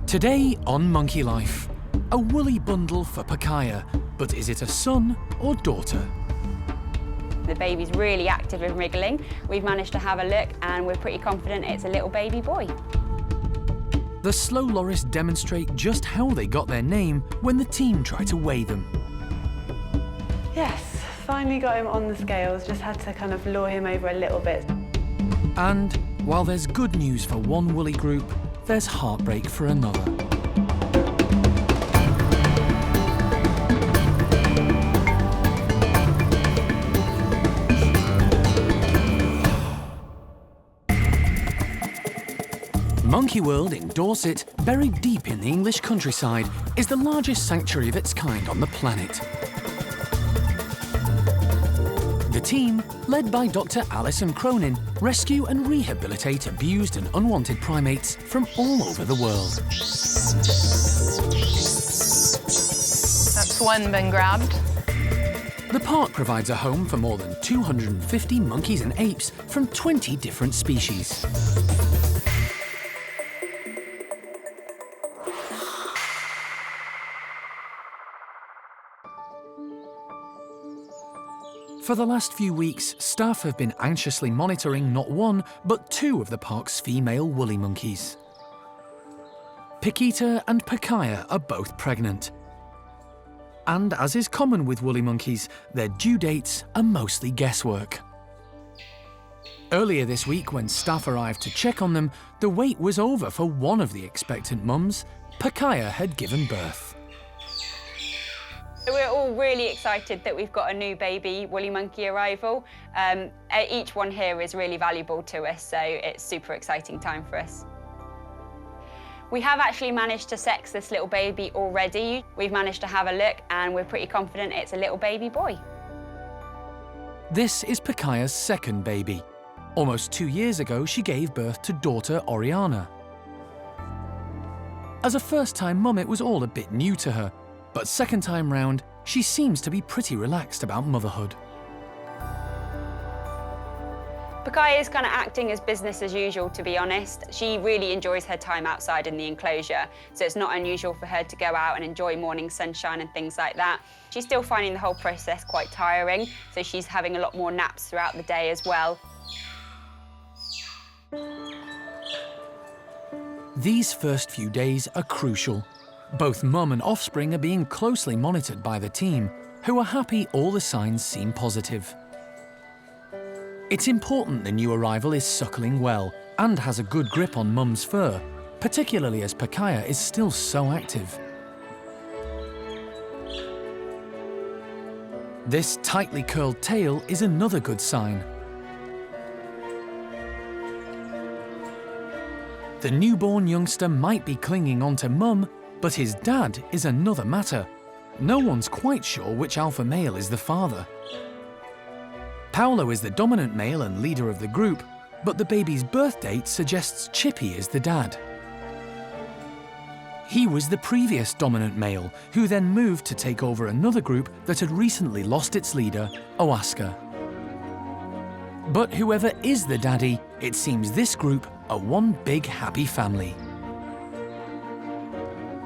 Today on Monkey Life, a woolly bundle for Pacaja, but is it a son or daughter? The baby's really active and wriggling. We've managed to have a look and we're pretty confident it's a little baby boy. The slow lorists demonstrate just how they got their name when the team tried to weigh them. Yes, finally got him on the scales, just had to kind of lure him over a little bit. And while there's good news for one woolly group, there's heartbreak for another. Monkey World in Dorset, buried deep in the English countryside, is the largest sanctuary of its kind on the planet. The team, led by Dr. Alison Cronin, rescue and rehabilitate abused and unwanted primates from all over the world. That's one been grabbed. The park provides a home for more than 250 monkeys and apes from 20 different species. For the last few weeks, staff have been anxiously monitoring not one, but two of the park's female woolly monkeys. Paquita and Pacaja are both pregnant. And as is common with woolly monkeys, their due dates are mostly guesswork. Earlier this week, when staff arrived to check on them, the wait was over for one of the expectant mums. Pacaja had given birth. We're all really excited that we've got a new baby woolly monkey arrival. Each one here is really valuable to us, so it's a super exciting time for us. We have actually managed to sex this little baby already. We've managed to have a look and we're pretty confident it's a little baby boy. This is Pacaja's second baby. Almost 2 years ago, she gave birth to daughter Oriana. As a first-time mum, it was all a bit new to her. But second time round, she seems to be pretty relaxed about motherhood. Pacaja is kind of acting as business as usual, to be honest. She really enjoys her time outside in the enclosure, so it's not unusual for her to go out and enjoy morning sunshine and things like that. She's still finding the whole process quite tiring, so she's having a lot more naps throughout the day as well. These first few days are crucial. Both mum and offspring are being closely monitored by the team, who are happy all the signs seem positive. It's important the new arrival is suckling well and has a good grip on mum's fur, particularly as Pacaja is still so active. This tightly curled tail is another good sign. The newborn youngster might be clinging onto mum, but his dad is another matter. No one's quite sure which alpha male is the father. Paolo is the dominant male and leader of the group, but the baby's birth date suggests Chippy is the dad. He was the previous dominant male, who then moved to take over another group that had recently lost its leader, Oaska. But whoever is the daddy, it seems this group are one big happy family.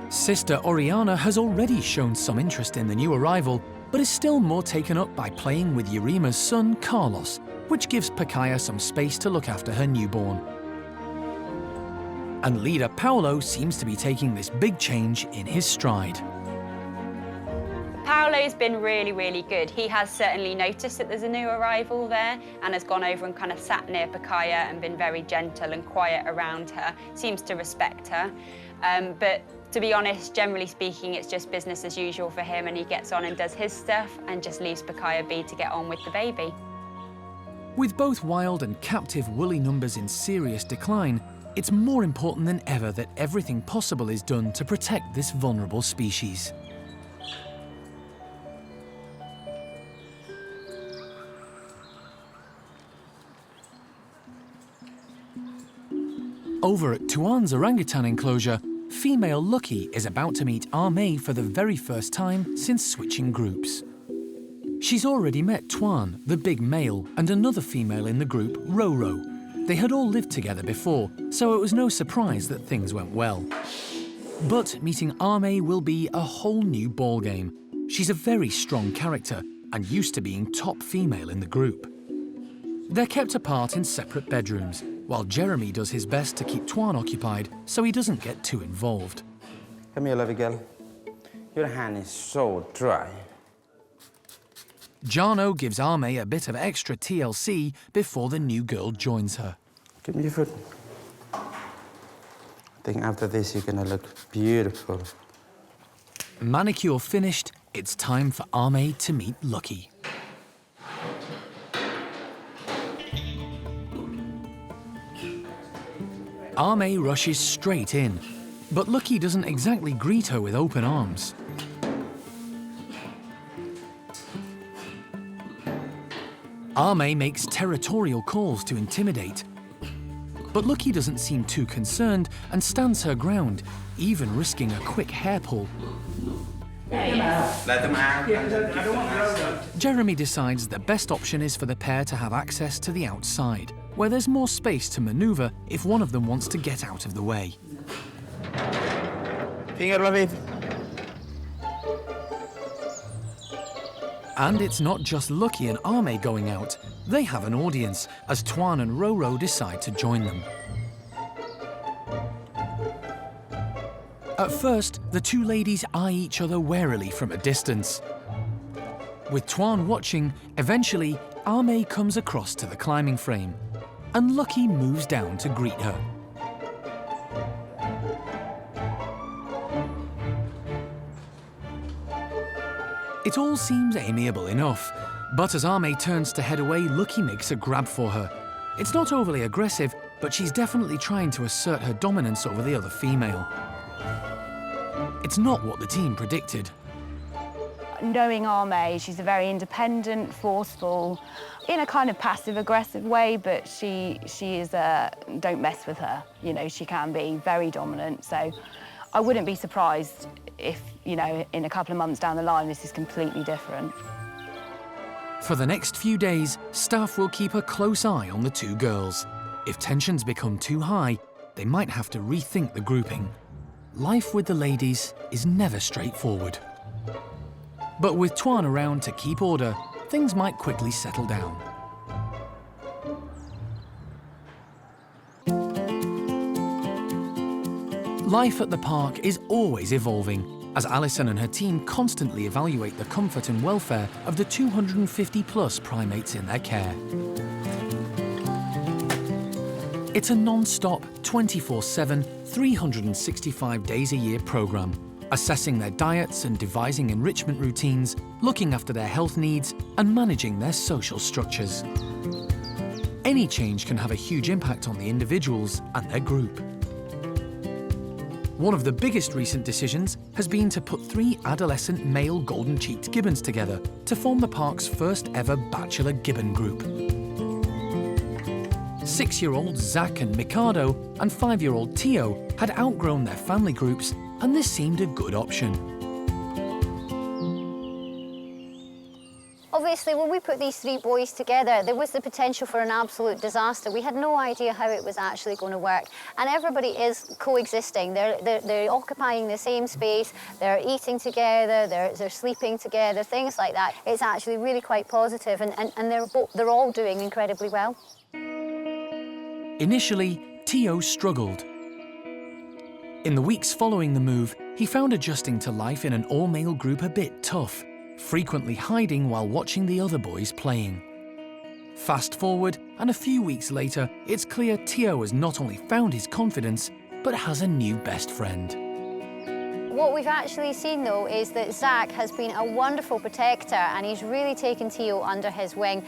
Sister Oriana has already shown some interest in the new arrival, but is still more taken up by playing with Yurima's son, Carlos, which gives Pacaja some space to look after her newborn. And leader Paolo seems to be taking this big change in his stride. Paolo's been really, really good. He has certainly noticed that there's a new arrival there and has gone over and kind of sat near Pacaja and been very gentle and quiet around her, seems to respect her. But to be honest, generally speaking, it's just business as usual for him, and he gets on and does his stuff and just leaves Pacaja be to get on with the baby. With both wild and captive woolly numbers in serious decline, it's more important than ever that everything possible is done to protect this vulnerable species. Over at Tuan's orangutan enclosure, female Lucky is about to meet Arme for the very first time since switching groups. She's already met Tuan, the big male, and another female in the group, Roro. They had all lived together before, so it was no surprise that things went well. But meeting Ame will be a whole new ballgame. She's a very strong character and used to being top female in the group. They're kept apart in separate bedrooms, while Jeremy does his best to keep Twan occupied so he doesn't get too involved. Come here, lovely girl. Your hand is so dry. Jarno gives Ame a bit of extra TLC before the new girl joins her. Give me your foot. I think after this you're gonna look beautiful. Manicure finished, it's time for Ame to meet Lucky. Ame rushes straight in, but Lucky doesn't exactly greet her with open arms. Ame makes territorial calls to intimidate, but Lucky doesn't seem too concerned and stands her ground, even risking a quick hair pull. Let them out. Jeremy decides the best option is for the pair to have access to the outside, where there's more space to maneuver if one of them wants to get out of the way. Finger, lovey. And it's not just Lucky and Ame going out. They have an audience as Twan and Roro decide to join them. At first, the two ladies eye each other warily from a distance. With Twan watching, eventually Ame comes across to the climbing frame, and Lucky moves down to greet her. It all seems amiable enough, but as Ame turns to head away, Lucky makes a grab for her. It's not overly aggressive, but she's definitely trying to assert her dominance over the other female. It's not what the team predicted. Knowing Ame, she's a very independent, forceful, in a kind of passive-aggressive way, but she is a don't mess with her. You know, she can be very dominant, so I wouldn't be surprised if, you know, in a couple of months down the line, this is completely different. For the next few days, staff will keep a close eye on the two girls. If tensions become too high, they might have to rethink the grouping. Life with the ladies is never straightforward. But with Twan around to keep order, things might quickly settle down. Life at the park is always evolving, as Alison and her team constantly evaluate the comfort and welfare of the 250-plus primates in their care. It's a non-stop, 24/7, 365 days a year programme, assessing their diets and devising enrichment routines, looking after their health needs and managing their social structures. Any change can have a huge impact on the individuals and their group. One of the biggest recent decisions has been to put 3 adolescent male golden-cheeked gibbons together to form the park's first ever bachelor gibbon group. 6-year-old Zach and Mikado and 5-year-old Tio had outgrown their family groups, and this seemed a good option. Obviously, when we put these 3 boys together, there was the potential for an absolute disaster. We had no idea how it was actually going to work. And everybody is coexisting. They're occupying the same space, they're eating together, they're sleeping together, things like that. It's actually really quite positive, and they're all doing incredibly well. Initially, Tio struggled. In the weeks following the move, he found adjusting to life in an all-male group a bit tough, frequently hiding while watching the other boys playing. Fast forward, and a few weeks later, it's clear Tio has not only found his confidence, but has a new best friend. What we've actually seen, though, is that Zach has been a wonderful protector, and he's really taken Tio under his wing.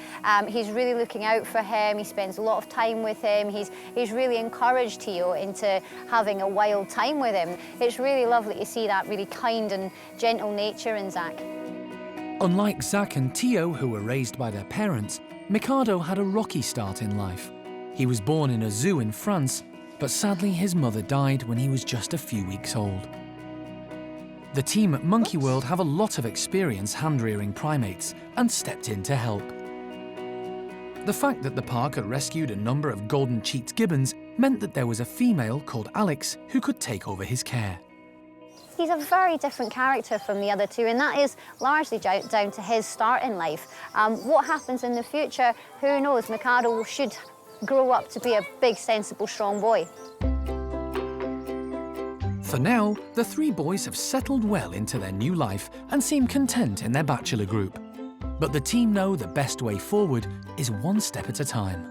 He's really looking out for him. He spends a lot of time with him. He's really encouraged Tio into having a wild time with him. It's really lovely to see that really kind and gentle nature in Zach. Unlike Zach and Tio, who were raised by their parents, Mikado had a rocky start in life. He was born in a zoo in France, but sadly his mother died when he was just a few weeks old. The team at Monkey World have a lot of experience hand-rearing primates and stepped in to help. The fact that the park had rescued a number of golden-cheeked gibbons meant that there was a female called Alex who could take over his care. He's a very different character from the other two, and that is largely down to his start in life. What happens in the future, who knows? Mikado should grow up to be a big, sensible, strong boy. For now, the three boys have settled well into their new life and seem content in their bachelor group. But the team know the best way forward is one step at a time.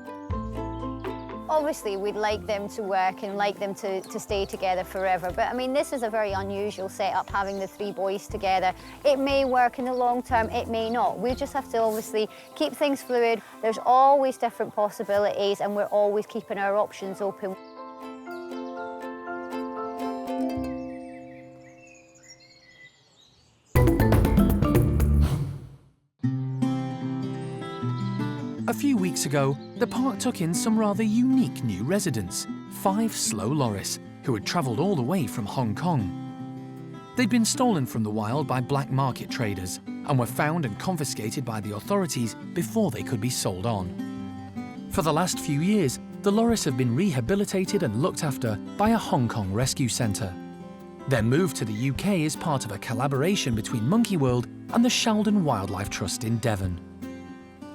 Obviously, we'd like them to work and like them to stay together forever. But I mean, this is a very unusual setup, having the three boys together. It may work in the long term, it may not. We just have to obviously keep things fluid. There's always different possibilities, and we're always keeping our options open. A few weeks ago, the park took in some rather unique new residents, 5 slow loris, who had travelled all the way from Hong Kong. They'd been stolen from the wild by black market traders and were found and confiscated by the authorities before they could be sold on. For the last few years, the loris have been rehabilitated and looked after by a Hong Kong rescue centre. Their move to the UK is part of a collaboration between Monkey World and the Sheldon Wildlife Trust in Devon.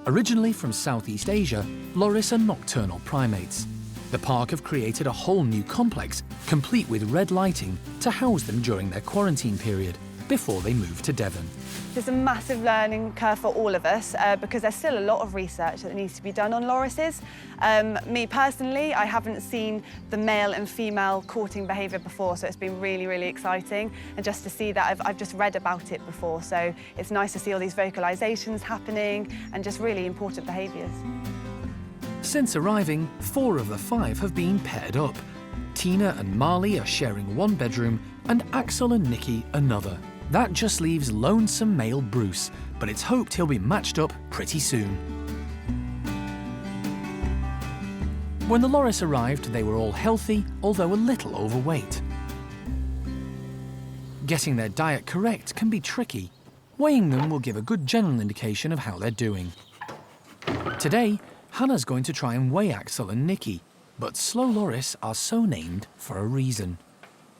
Originally from Southeast Asia, loris are nocturnal primates. The park have created a whole new complex, complete with red lighting, to house them during their quarantine period, before they move to Devon. It's a massive learning curve for all of us because there's still a lot of research that needs to be done on lorises. Me personally, I haven't seen the male and female courting behaviour before, so it's been really, really exciting. And just to see that, I've just read about it before, so it's nice to see all these vocalisations happening and just really important behaviours. Since arriving, 4 of the 5 have been paired up. Tina and Marley are sharing one bedroom, and Axel and Nikki another. That just leaves lonesome male Bruce, but it's hoped he'll be matched up pretty soon. When the loris arrived, they were all healthy, although a little overweight. Getting their diet correct can be tricky. Weighing them will give a good general indication of how they're doing. Today, Hannah's going to try and weigh Axel and Nikki, but slow loris are so named for a reason.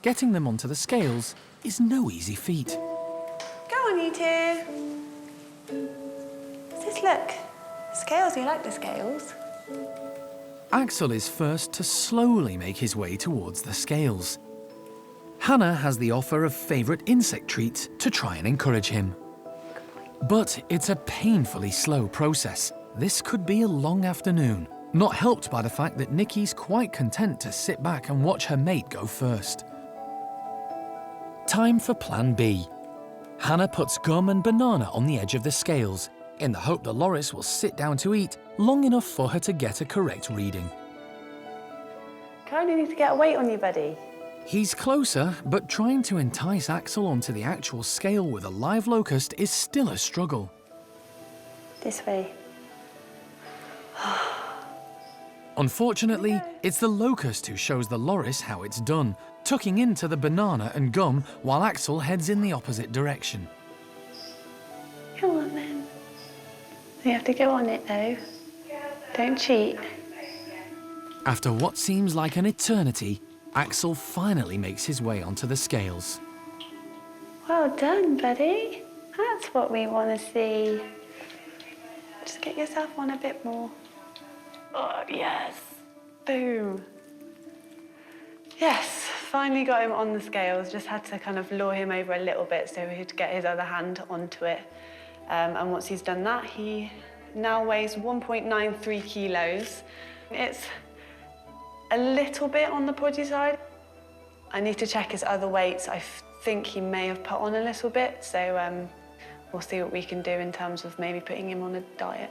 Getting them onto the scales is no easy feat. Go on, you two. Just look. Scales, you like the scales? Axel is first to slowly make his way towards the scales. Hannah has the offer of favourite insect treats to try and encourage him. But it's a painfully slow process. This could be a long afternoon, not helped by the fact that Nikki's quite content to sit back and watch her mate go first. Time for plan B. Hannah puts gum and banana on the edge of the scales, in the hope the loris will sit down to eat long enough for her to get a correct reading. Kind of need to get a weight on you, buddy. He's closer, but trying to entice Axel onto the actual scale with a live locust is still a struggle. This way. Unfortunately, it's the locust who shows the loris how it's done, tucking into the banana and gum while Axel heads in the opposite direction. Come on then. You have to go on it though. Don't cheat. After what seems like an eternity, Axel finally makes his way onto the scales. Well done, buddy. That's what we want to see. Just get yourself on a bit more. Oh, yes. Boom. Yes, finally got him on the scales. Just had to kind of lure him over a little bit so he'd get his other hand onto it. And once he's done that, he now weighs 1.93 kilos. It's a little bit on the podgy side. I need to check his other weights. I think he may have put on a little bit, so we'll see what we can do in terms of maybe putting him on a diet.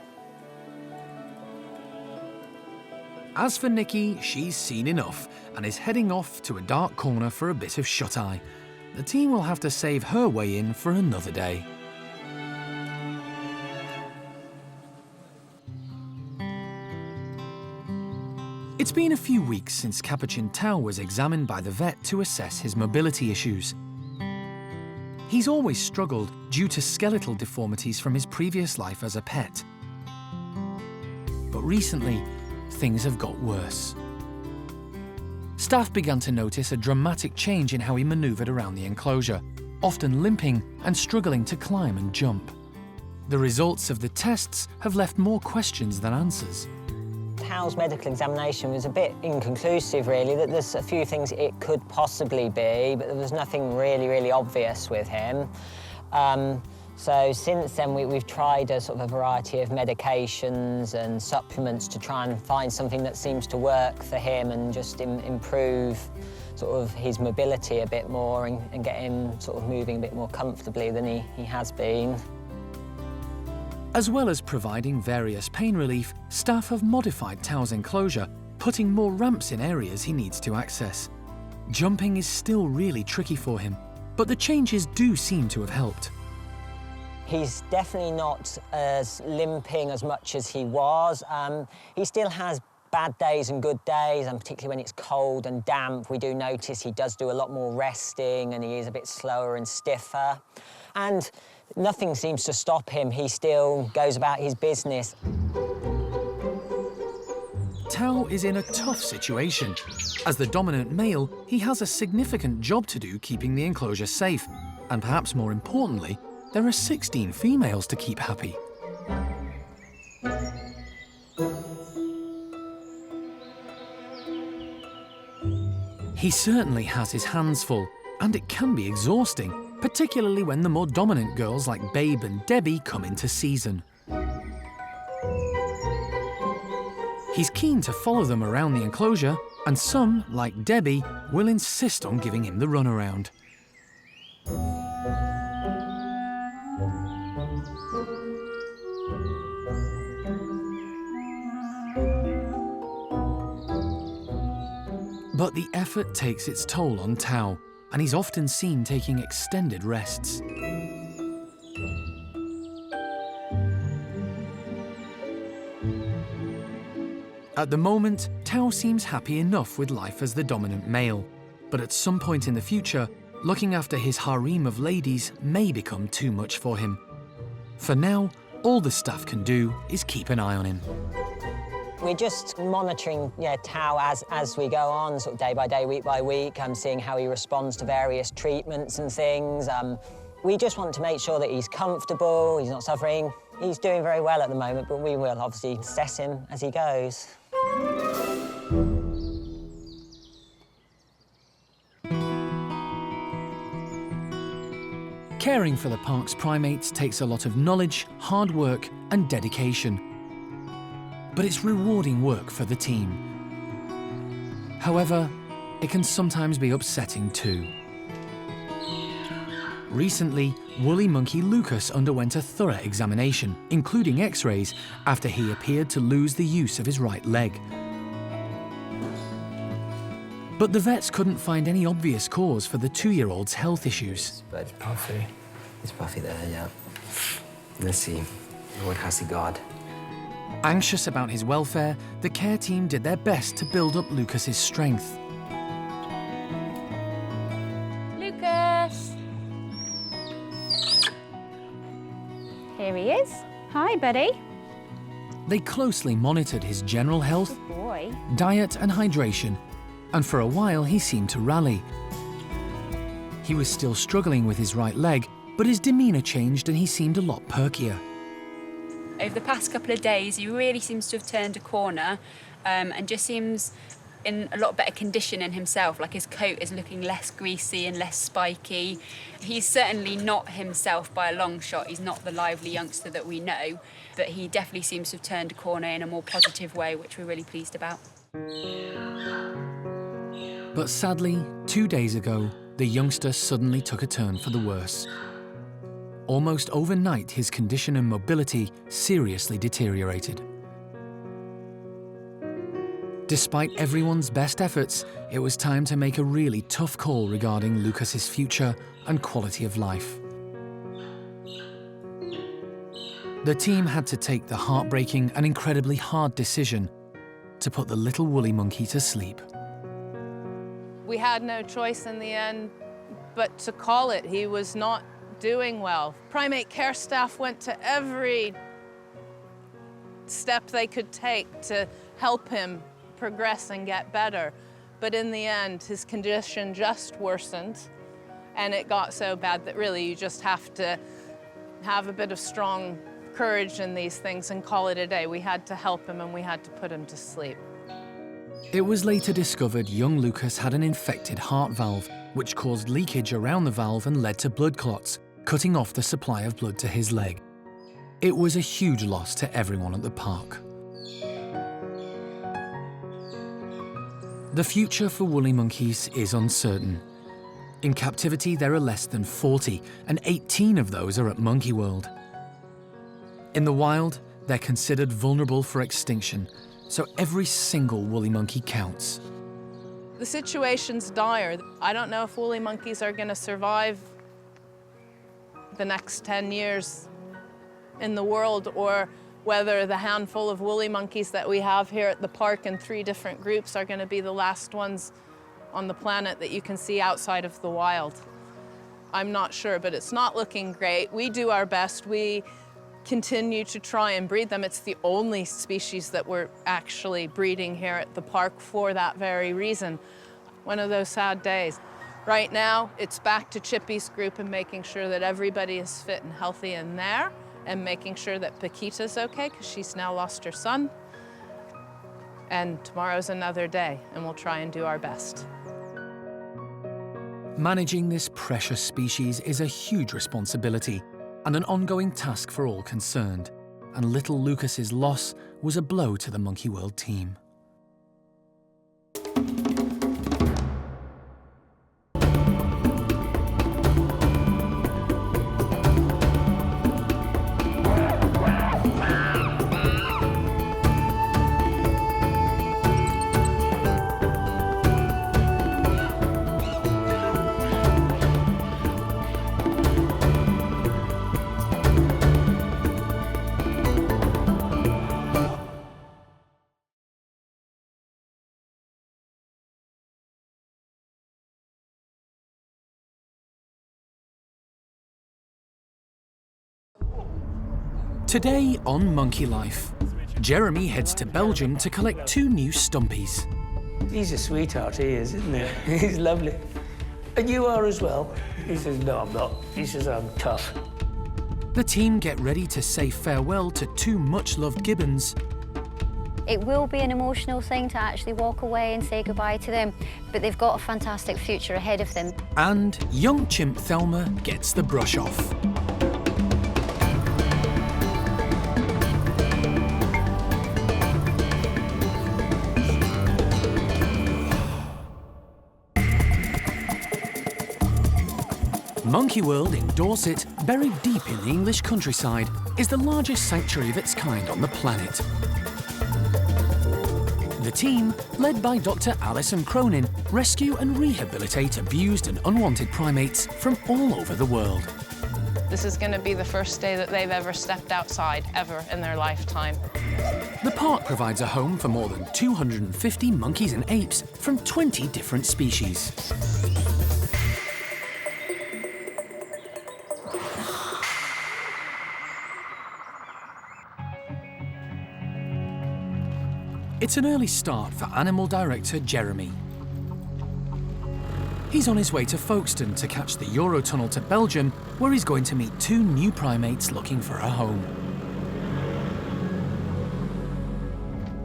As for Nikki, she's seen enough and is heading off to a dark corner for a bit of shut-eye. The team will have to save her way in for another day. It's been a few weeks since Capuchin Tao was examined by the vet to assess his mobility issues. He's always struggled due to skeletal deformities from his previous life as a pet. But recently, things have got worse. staff began to notice a dramatic change in how he manoeuvred around the enclosure, often limping and struggling to climb and jump. The results of the tests have left more questions than answers. Tao's medical examination was a bit inconclusive, really, that there's a few things it could possibly be, but there was nothing really obvious with him. So since then, we've tried a sort of a variety of medications and supplements to try and find something that seems to work for him and just improve sort of his mobility a bit more and get him sort of moving a bit more comfortably than he has been. As well as providing various pain relief, staff have modified Tao's enclosure, putting more ramps in areas he needs to access. Jumping is still really tricky for him, but the changes do seem to have helped. He's definitely not as limping as much as he was. He still has bad days and good days, and particularly when it's cold and damp, we do notice he does do a lot more resting and he is a bit slower and stiffer. And nothing seems to stop him. He still goes about his business. Tao is in a tough situation. As the dominant male, he has a significant job to do keeping the enclosure safe. And perhaps more importantly, there are 16 females to keep happy. He certainly has his hands full, and it can be exhausting, particularly when the more dominant girls like Babe and Debbie come into season. He's keen to follow them around the enclosure, and some, like Debbie, will insist on giving him the runaround. But the effort takes its toll on Tao, and he's often seen taking extended rests. At the moment, Tao seems happy enough with life as the dominant male, but at some point in the future, looking after his harem of ladies may become too much for him. For now, all the staff can do is keep an eye on him. We're just monitoring Tao as we go on, sort of day by day, week by week, seeing how he responds to various treatments and things. We just want to make sure that he's comfortable, he's not suffering. He's doing very well at the moment, but we will obviously assess him as he goes. Caring for the park's primates takes a lot of knowledge, hard work, and dedication. But it's rewarding work for the team. However, it can sometimes be upsetting too. Recently, woolly monkey Lucas underwent a thorough examination, including x-rays, after he appeared to lose the use of his right leg. But the vets couldn't find any obvious cause for the 2-year-old's health issues. But it's puffy. It's puffy there, yeah. Let's see. What has he got? Anxious about his welfare, the care team did their best to build up Lucas's strength. Lucas! Here he is. Hi, buddy. They closely monitored his general health, Good boy. diet and hydration, and for a while he seemed to rally. He was still struggling with his right leg, but his demeanour changed and he seemed a lot perkier. Over the past couple of days, he really seems to have turned a corner and just seems in a lot better condition in himself, like his coat is looking less greasy and less spiky. He's certainly not himself by a long shot. He's not the lively youngster that we know, but he definitely seems to have turned a corner in a more positive way, which we're really pleased about. But sadly, 2 days ago, the youngster suddenly took a turn for the worse. Almost overnight, his condition and mobility seriously deteriorated. Despite everyone's best efforts, it was time to make a really tough call regarding Lucas's future and quality of life. The team had to take the heartbreaking and incredibly hard decision to put the little woolly monkey to sleep. We had no choice in the end but to call it. He was not doing well. Primate care staff went to every step they could take to help him progress and get better. But in the end, his condition just worsened, and it got so bad that really you just have to have a bit of strong courage in these things and call it a day. We had to help him and we had to put him to sleep. It was later discovered young Lucas had an infected heart valve, which caused leakage around the valve and led to blood clots, cutting off the supply of blood to his leg. It was a huge loss to everyone at the park. The future for woolly monkeys is uncertain. In captivity, there are less than 40, and 18 of those are at Monkey World. In the wild, they're considered vulnerable for extinction, so every single woolly monkey counts. The situation's dire. I don't know if woolly monkeys are going to survive the next 10 years in the world, or whether the handful of woolly monkeys that we have here at the park in 3 different groups are going to be the last ones on the planet that you can see outside of the wild. I'm not sure, but it's not looking great. We do our best. We continue to try and breed them. It's the only species that we're actually breeding here at the park for that very reason. One of those sad days. Right now, it's back to Chippy's group and making sure that everybody is fit and healthy in there, and making sure that Paquita's okay, because she's now lost her son. And tomorrow's another day, and we'll try and do our best. Managing this precious species is a huge responsibility and an ongoing task for all concerned, and little Lucas's loss was a blow to the Monkey World team. Today on Monkey Life, Jeremy heads to Belgium to collect 2 new Stumpies. He's a sweetheart, he is, isn't he? He's lovely. And you are as well. He says, no, I'm not. He says, I'm tough. The team get ready to say farewell to 2 much-loved Gibbons. It will be an emotional thing to actually walk away and say goodbye to them, but they've got a fantastic future ahead of them. And young chimp Thelma gets the brush off. Monkey World in Dorset, buried deep in the English countryside, is the largest sanctuary of its kind on the planet. The team, led by Dr. Alison Cronin, rescue and rehabilitate abused and unwanted primates from all over the world. This is going to be the first day that they've ever stepped outside, ever in their lifetime. The park provides a home for more than 250 monkeys and apes from 20 different species. It's an early start for Animal Director Jeremy. He's on his way to Folkestone to catch the Eurotunnel to Belgium, where he's going to meet 2 new primates looking for a home.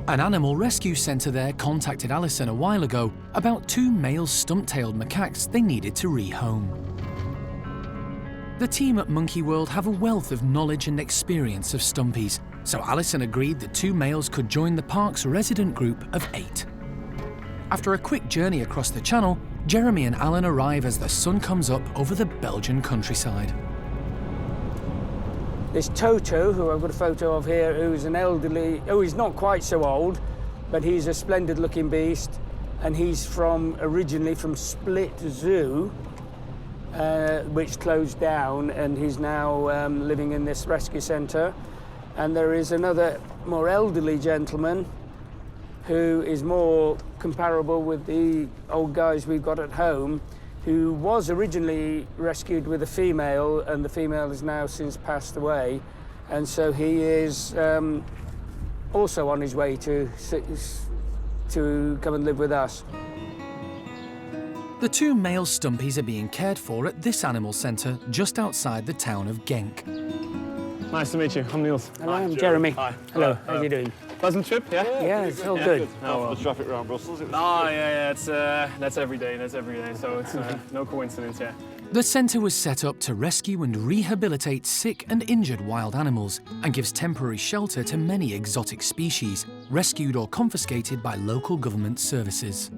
An animal rescue centre there contacted Alison a while ago about 2 male stump-tailed macaques they needed to rehome. The team at Monkey World have a wealth of knowledge and experience of Stumpies, so Alison agreed the 2 males could join the park's resident group of 8. After a quick journey across the channel, Jeremy and Alan arrive as the sun comes up over the Belgian countryside. There's Toto, who I've got a photo of here, who's an elderly, he's not quite so old, but he's a splendid looking beast, and he's originally from Split Zoo, which closed down, and he's now living in this rescue centre. And there is another more elderly gentleman who is more comparable with the old guys we've got at home, who was originally rescued with a female, and the female has now since passed away. And so he is also on his way to come and live with us. The two male Stumpies are being cared for at this animal centre just outside the town of Genk. Nice to meet you. I'm Niels. Hello, I'm Jeremy. Hi. Hello, how are you doing? Pleasant trip, yeah? Yeah, it's all good. How the traffic around Brussels? Yeah, it's, that's every day, so it's no coincidence, yeah. The centre was set up to rescue and rehabilitate sick and injured wild animals and gives temporary shelter to many exotic species, rescued or confiscated by local government services.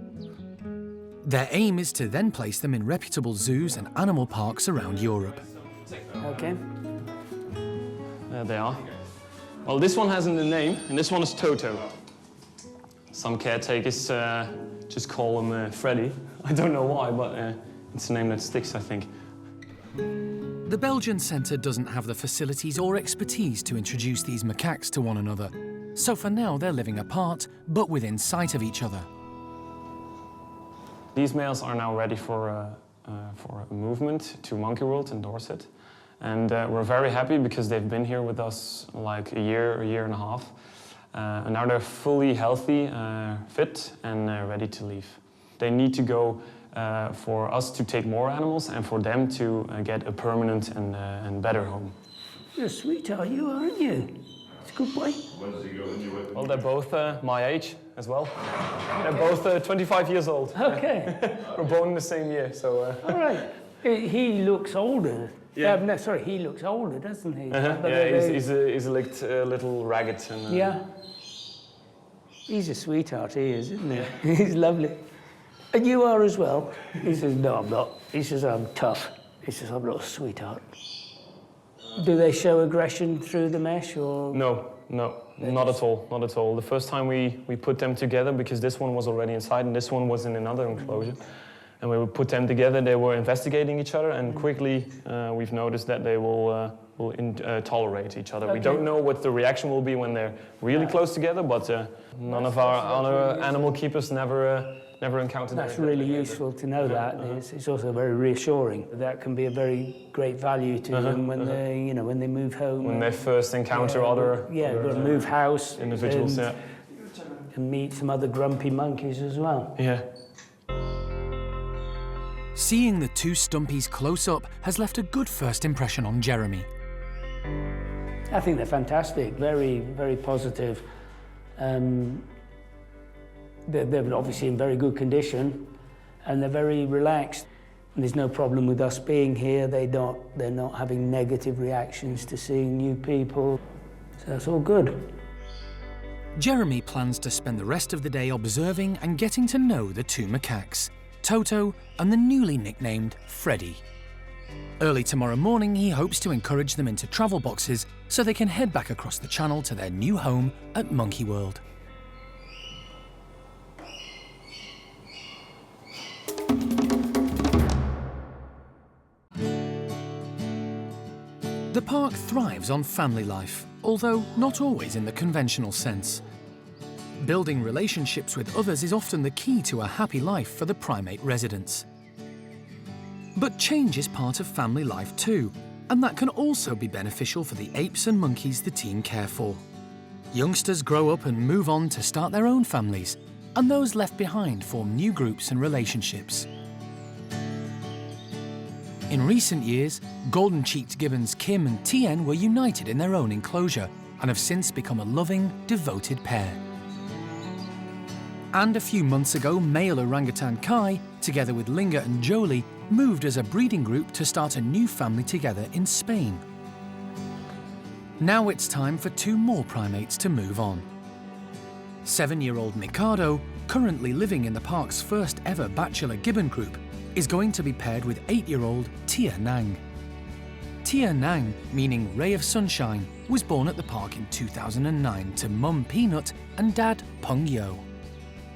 Their aim is to then place them in reputable zoos and animal parks around Europe. Okay. There they are. Well, this one has a name, and this one is Toto. Some caretakers just call him Freddy. I don't know why, but it's a name that sticks, I think. The Belgian centre doesn't have the facilities or expertise to introduce these macaques to one another, so for now they're living apart, but within sight of each other. These males are now ready for a movement to Monkey World in Dorset. And we're very happy because they've been here with us like a year and a half. And now they're fully healthy, fit, and ready to leave. They need to go for us to take more animals and for them to get a permanent and better home. You're a sweetheart, you aren't you? It's a good boy. When does he go into it? Well, they're both my age as well. They're both 25 years old. Okay. We're born in the same year, so... All right. He looks older. Yeah. No, sorry, he looks older, doesn't he? Yeah, he's a little ragged. And, yeah. He's a sweetheart, he is, isn't he? He's lovely. And you are as well. He says, no, I'm not. He says, I'm tough. He says, I'm not a sweetheart. Do they show aggression through the mesh, or...? No, not at all, not at all. The first time we put them together, because this one was already inside and this one was in another enclosure, and we would put them together, they were investigating each other, and quickly we've noticed that they will tolerate each other. Okay. We don't know what the reaction will be when they're really close together, but none of our other animal keepers never encountered that. That's really useful to know that. It's also very reassuring. That can be a very great value to them when they, when they move home. When they first encounter other move house individuals, and meet some other grumpy monkeys as well. Yeah. Seeing the two Stumpies close up has left a good first impression on Jeremy. I think they're fantastic, very, very positive. They're obviously in very good condition, and they're very relaxed. And there's no problem with us being here. They're not having negative reactions to seeing new people. So that's all good. Jeremy plans to spend the rest of the day observing and getting to know the two macaques, Toto and the newly nicknamed Freddy. Early tomorrow morning, he hopes to encourage them into travel boxes so they can head back across the channel to their new home at Monkey World. The park thrives on family life, although not always in the conventional sense. Building relationships with others is often the key to a happy life for the primate residents. But change is part of family life too, and that can also be beneficial for the apes and monkeys the team care for. Youngsters grow up and move on to start their own families, and those left behind form new groups and relationships. In recent years, golden-cheeked Gibbons Kim and Tien were united in their own enclosure and have since become a loving, devoted pair. And a few months ago, male orangutan Kai, together with Linga and Jolie, moved as a breeding group to start a new family together in Spain. Now it's time for two more primates to move on. 7-year-old Mikado, currently living in the park's first ever bachelor Gibbon group, is going to be paired with 8-year-old Tia Nang. Tia Nang, meaning ray of sunshine, was born at the park in 2009 to Mum Peanut and Dad Peng Yo.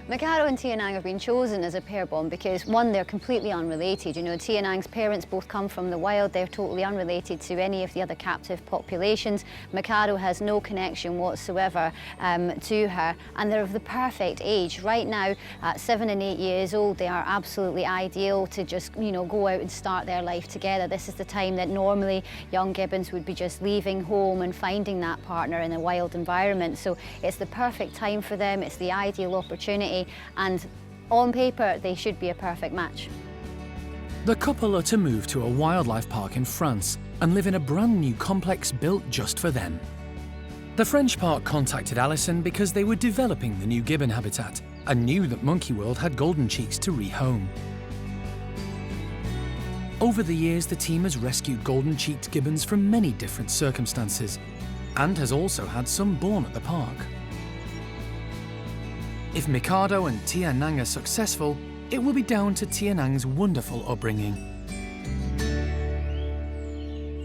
Mikado and Tia Nang have been chosen as a pair bond because, one, they're completely unrelated. You know, Tia Nang's parents both come from the wild. They're totally unrelated to any of the other captive populations. Mikado has no connection whatsoever to her, and they're of the perfect age. Right now, at 7 and 8 years old, they are absolutely ideal to just, go out and start their life together. This is the time that normally young Gibbons would be just leaving home and finding that partner in a wild environment. So it's the perfect time for them. It's the ideal opportunity. And on paper, they should be a perfect match. The couple are to move to a wildlife park in France and live in a brand new complex built just for them. The French park contacted Alison because they were developing the new gibbon habitat and knew that Monkey World had golden cheeks to rehome. Over the years, the team has rescued golden-cheeked gibbons from many different circumstances and has also had some born at the park. If Mikado and Tia Nang are successful, it will be down to Tia Nang's wonderful upbringing.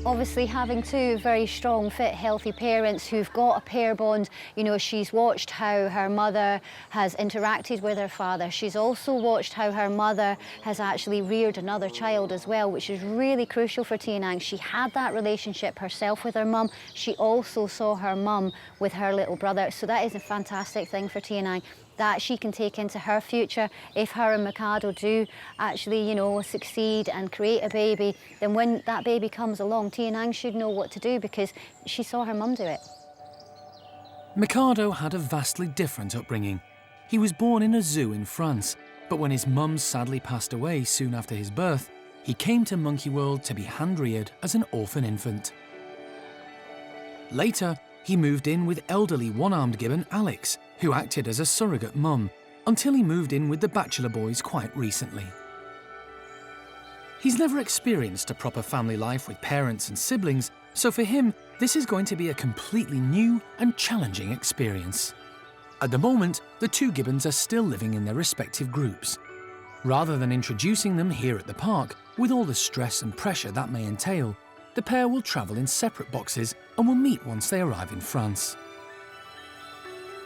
Obviously, having two very strong, fit, healthy parents who've got a pair bond, you know, she's watched how her mother has interacted with her father. She's also watched how her mother has actually reared another child as well, which is really crucial for Tia Nang. She had that relationship herself with her mum. She also saw her mum with her little brother. So that is a fantastic thing for Tia Nang that she can take into her future. If her and Mikado do actually, you know, succeed and create a baby, then when that baby comes along, Tia Nang should know what to do because she saw her mum do it. Mikado had a vastly different upbringing. He was born in a zoo in France, but when his mum sadly passed away soon after his birth, he came to Monkey World to be hand-reared as an orphan infant. Later, he moved in with elderly one-armed gibbon Alex, who acted as a surrogate mum, until he moved in with the bachelor boys quite recently. He's never experienced a proper family life with parents and siblings, so for him, this is going to be a completely new and challenging experience. At the moment, the two gibbons are still living in their respective groups. Rather than introducing them here at the park, with all the stress and pressure that may entail, the pair will travel in separate boxes and will meet once they arrive in France.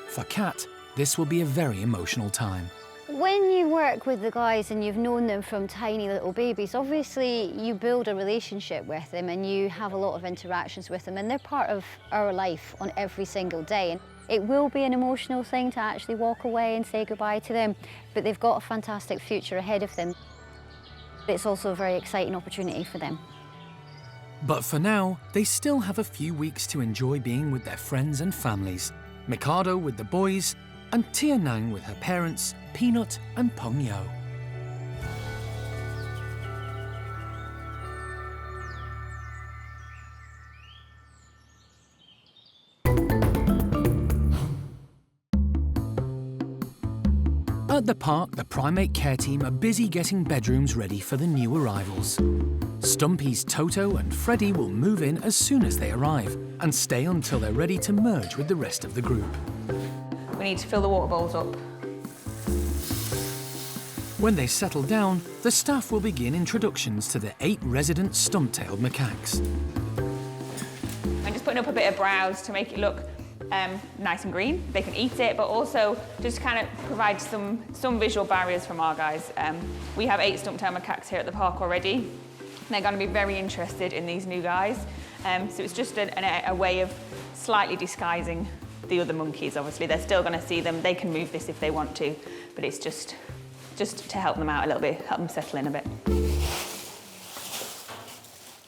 For Kat, this will be a very emotional time. When you work with the guys and you've known them from tiny little babies, obviously you build a relationship with them and you have a lot of interactions with them, and they're part of our life on every single day. And it will be an emotional thing to actually walk away and say goodbye to them, but they've got a fantastic future ahead of them. It's also a very exciting opportunity for them. But for now, they still have a few weeks to enjoy being with their friends and families. Mikado with the boys, and Tia Nang with her parents, Peanut and Peng Yo. At the park, the primate care team are busy getting bedrooms ready for the new arrivals. Stumpies Toto and Freddy will move in as soon as they arrive and stay until they're ready to merge with the rest of the group. We need to fill the water bowls up. When they settle down, the staff will begin introductions to the 8 resident stump-tailed macaques. I'm just putting up a bit of browse to make it look nice and green. They can eat it, but also just kind of provide some visual barriers from our guys. We have 8 stump-tailed macaques here at the park already. They're going to be very interested in these new guys. So it's just a way of slightly disguising the other monkeys, obviously. They're still going to see them. They can move this if they want to, but it's just to help them out a little bit, help them settle in a bit.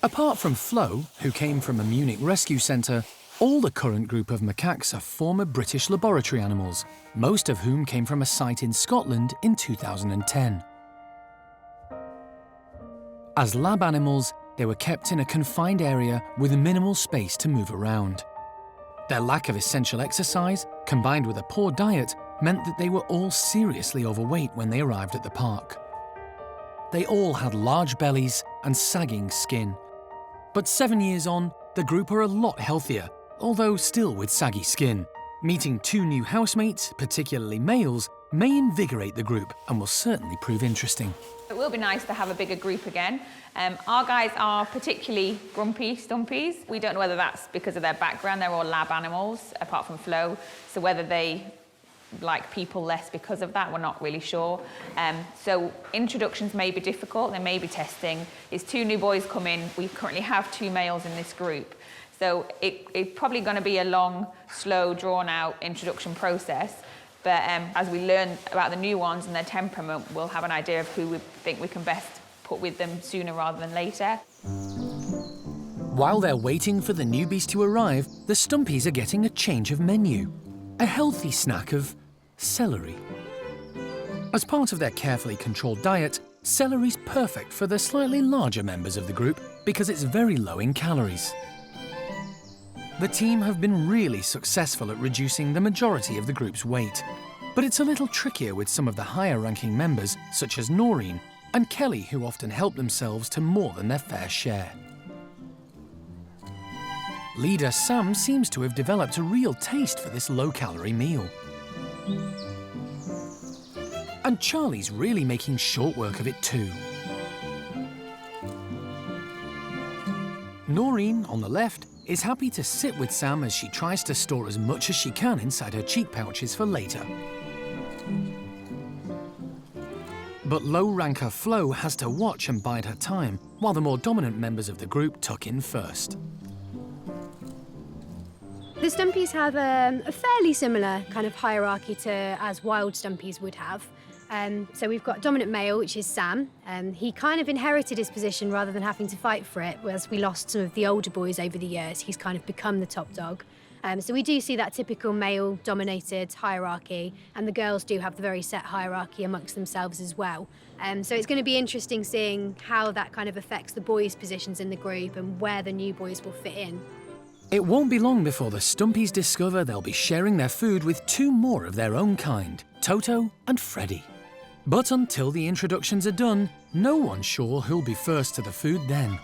Apart from Flo, who came from a Munich rescue centre, all the current group of macaques are former British laboratory animals, most of whom came from a site in Scotland in 2010. As lab animals, they were kept in a confined area with minimal space to move around. Their lack of essential exercise, combined with a poor diet, meant that they were all seriously overweight when they arrived at the park. They all had large bellies and sagging skin. But 7 years on, the group are a lot healthier, although still with saggy skin. Meeting 2 new housemates, particularly males, may invigorate the group and will certainly prove interesting. It will be nice to have a bigger group again. Our guys are particularly grumpy stumpies. We don't know whether that's because of their background. They're all lab animals, apart from Flo. So whether they like people less because of that, we're not really sure. So introductions may be difficult. There may be testing. It's 2 new boys come in. We currently have 2 males in this group. So it's probably going to be a long, slow, drawn-out introduction process. But as we learn about the new ones and their temperament, we'll have an idea of who we think we can best put with them sooner rather than later. While they're waiting for the newbies to arrive, the Stumpies are getting a change of menu. A healthy snack of celery. As part of their carefully controlled diet, Celery's perfect for the slightly larger members of the group because it's very low in calories. The team have been really successful at reducing the majority of the group's weight, but it's a little trickier with some of the higher-ranking members, such as Noreen and Kelly, who often help themselves to more than their fair share. Leader Sam seems to have developed a real taste for this low-calorie meal. And Charlie's really making short work of it too. Noreen, on the left, is happy to sit with Sam as she tries to store as much as she can inside her cheek pouches for later. But low-ranker Flo has to watch and bide her time, while the more dominant members of the group tuck in first. The Stumpies have a fairly similar kind of hierarchy to as wild Stumpies would have. So we've got dominant male, which is Sam. He kind of inherited his position rather than having to fight for it, whereas we lost some of the older boys over the years. He's kind of become the top dog. So we do see that typical male-dominated hierarchy, and the girls do have the very set hierarchy amongst themselves as well. So it's going to be interesting seeing how that kind of affects the boys' positions in the group and where the new boys will fit in. It won't be long before the Stumpies discover they'll be sharing their food with two more of their own kind, Toto and Freddy. But until the introductions are done, no one's sure who'll be first to the food then.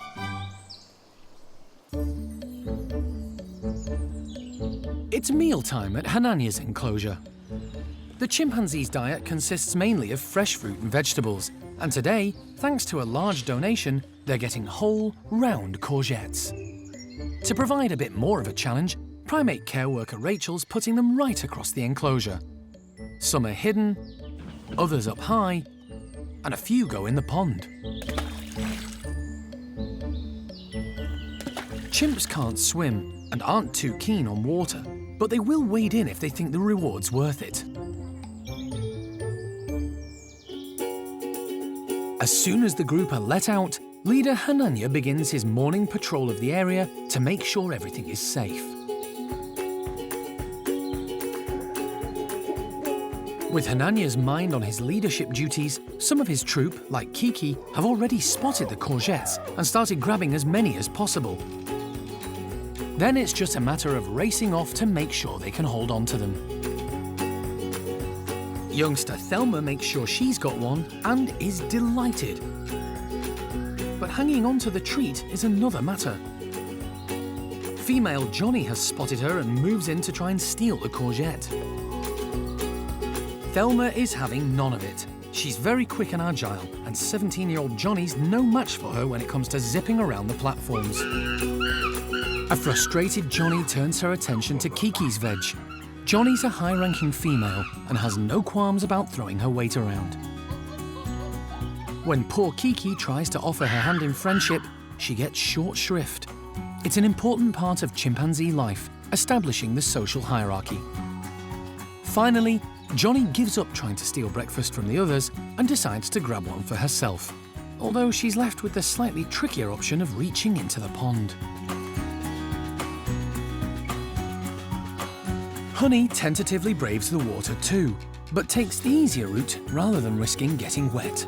It's mealtime at Hananya's enclosure. The chimpanzee's diet consists mainly of fresh fruit and vegetables, and today, thanks to a large donation, they're getting whole, round courgettes. To provide a bit more of a challenge, primate care worker Rachel's putting them right across the enclosure. Some are hidden, others up high, and a few go in the pond. Chimps can't swim and aren't too keen on water, but they will wade in if they think the reward's worth it. As soon as the group are let out, Leader Hananya begins his morning patrol of the area to make sure everything is safe. With Hananya's mind on his leadership duties, some of his troop, like Kiki, have already spotted the courgettes and started grabbing as many as possible. Then it's just a matter of racing off to make sure they can hold on to them. Youngster Thelma makes sure she's got one and is delighted. But hanging on to the treat is another matter. Female Johnny has spotted her and moves in to try and steal the courgette. Thelma is having none of it. She's very quick and agile, and 17-year-old Johnny's no match for her when it comes to zipping around the platforms. A frustrated Johnny turns her attention to Kiki's veg. Johnny's a high-ranking female and has no qualms about throwing her weight around. When poor Kiki tries to offer her hand in friendship, she gets short shrift. It's an important part of chimpanzee life, establishing the social hierarchy. Finally, Johnny gives up trying to steal breakfast from the others and decides to grab one for herself, although she's left with the slightly trickier option of reaching into the pond. Honey tentatively braves the water too, but takes the easier route rather than risking getting wet.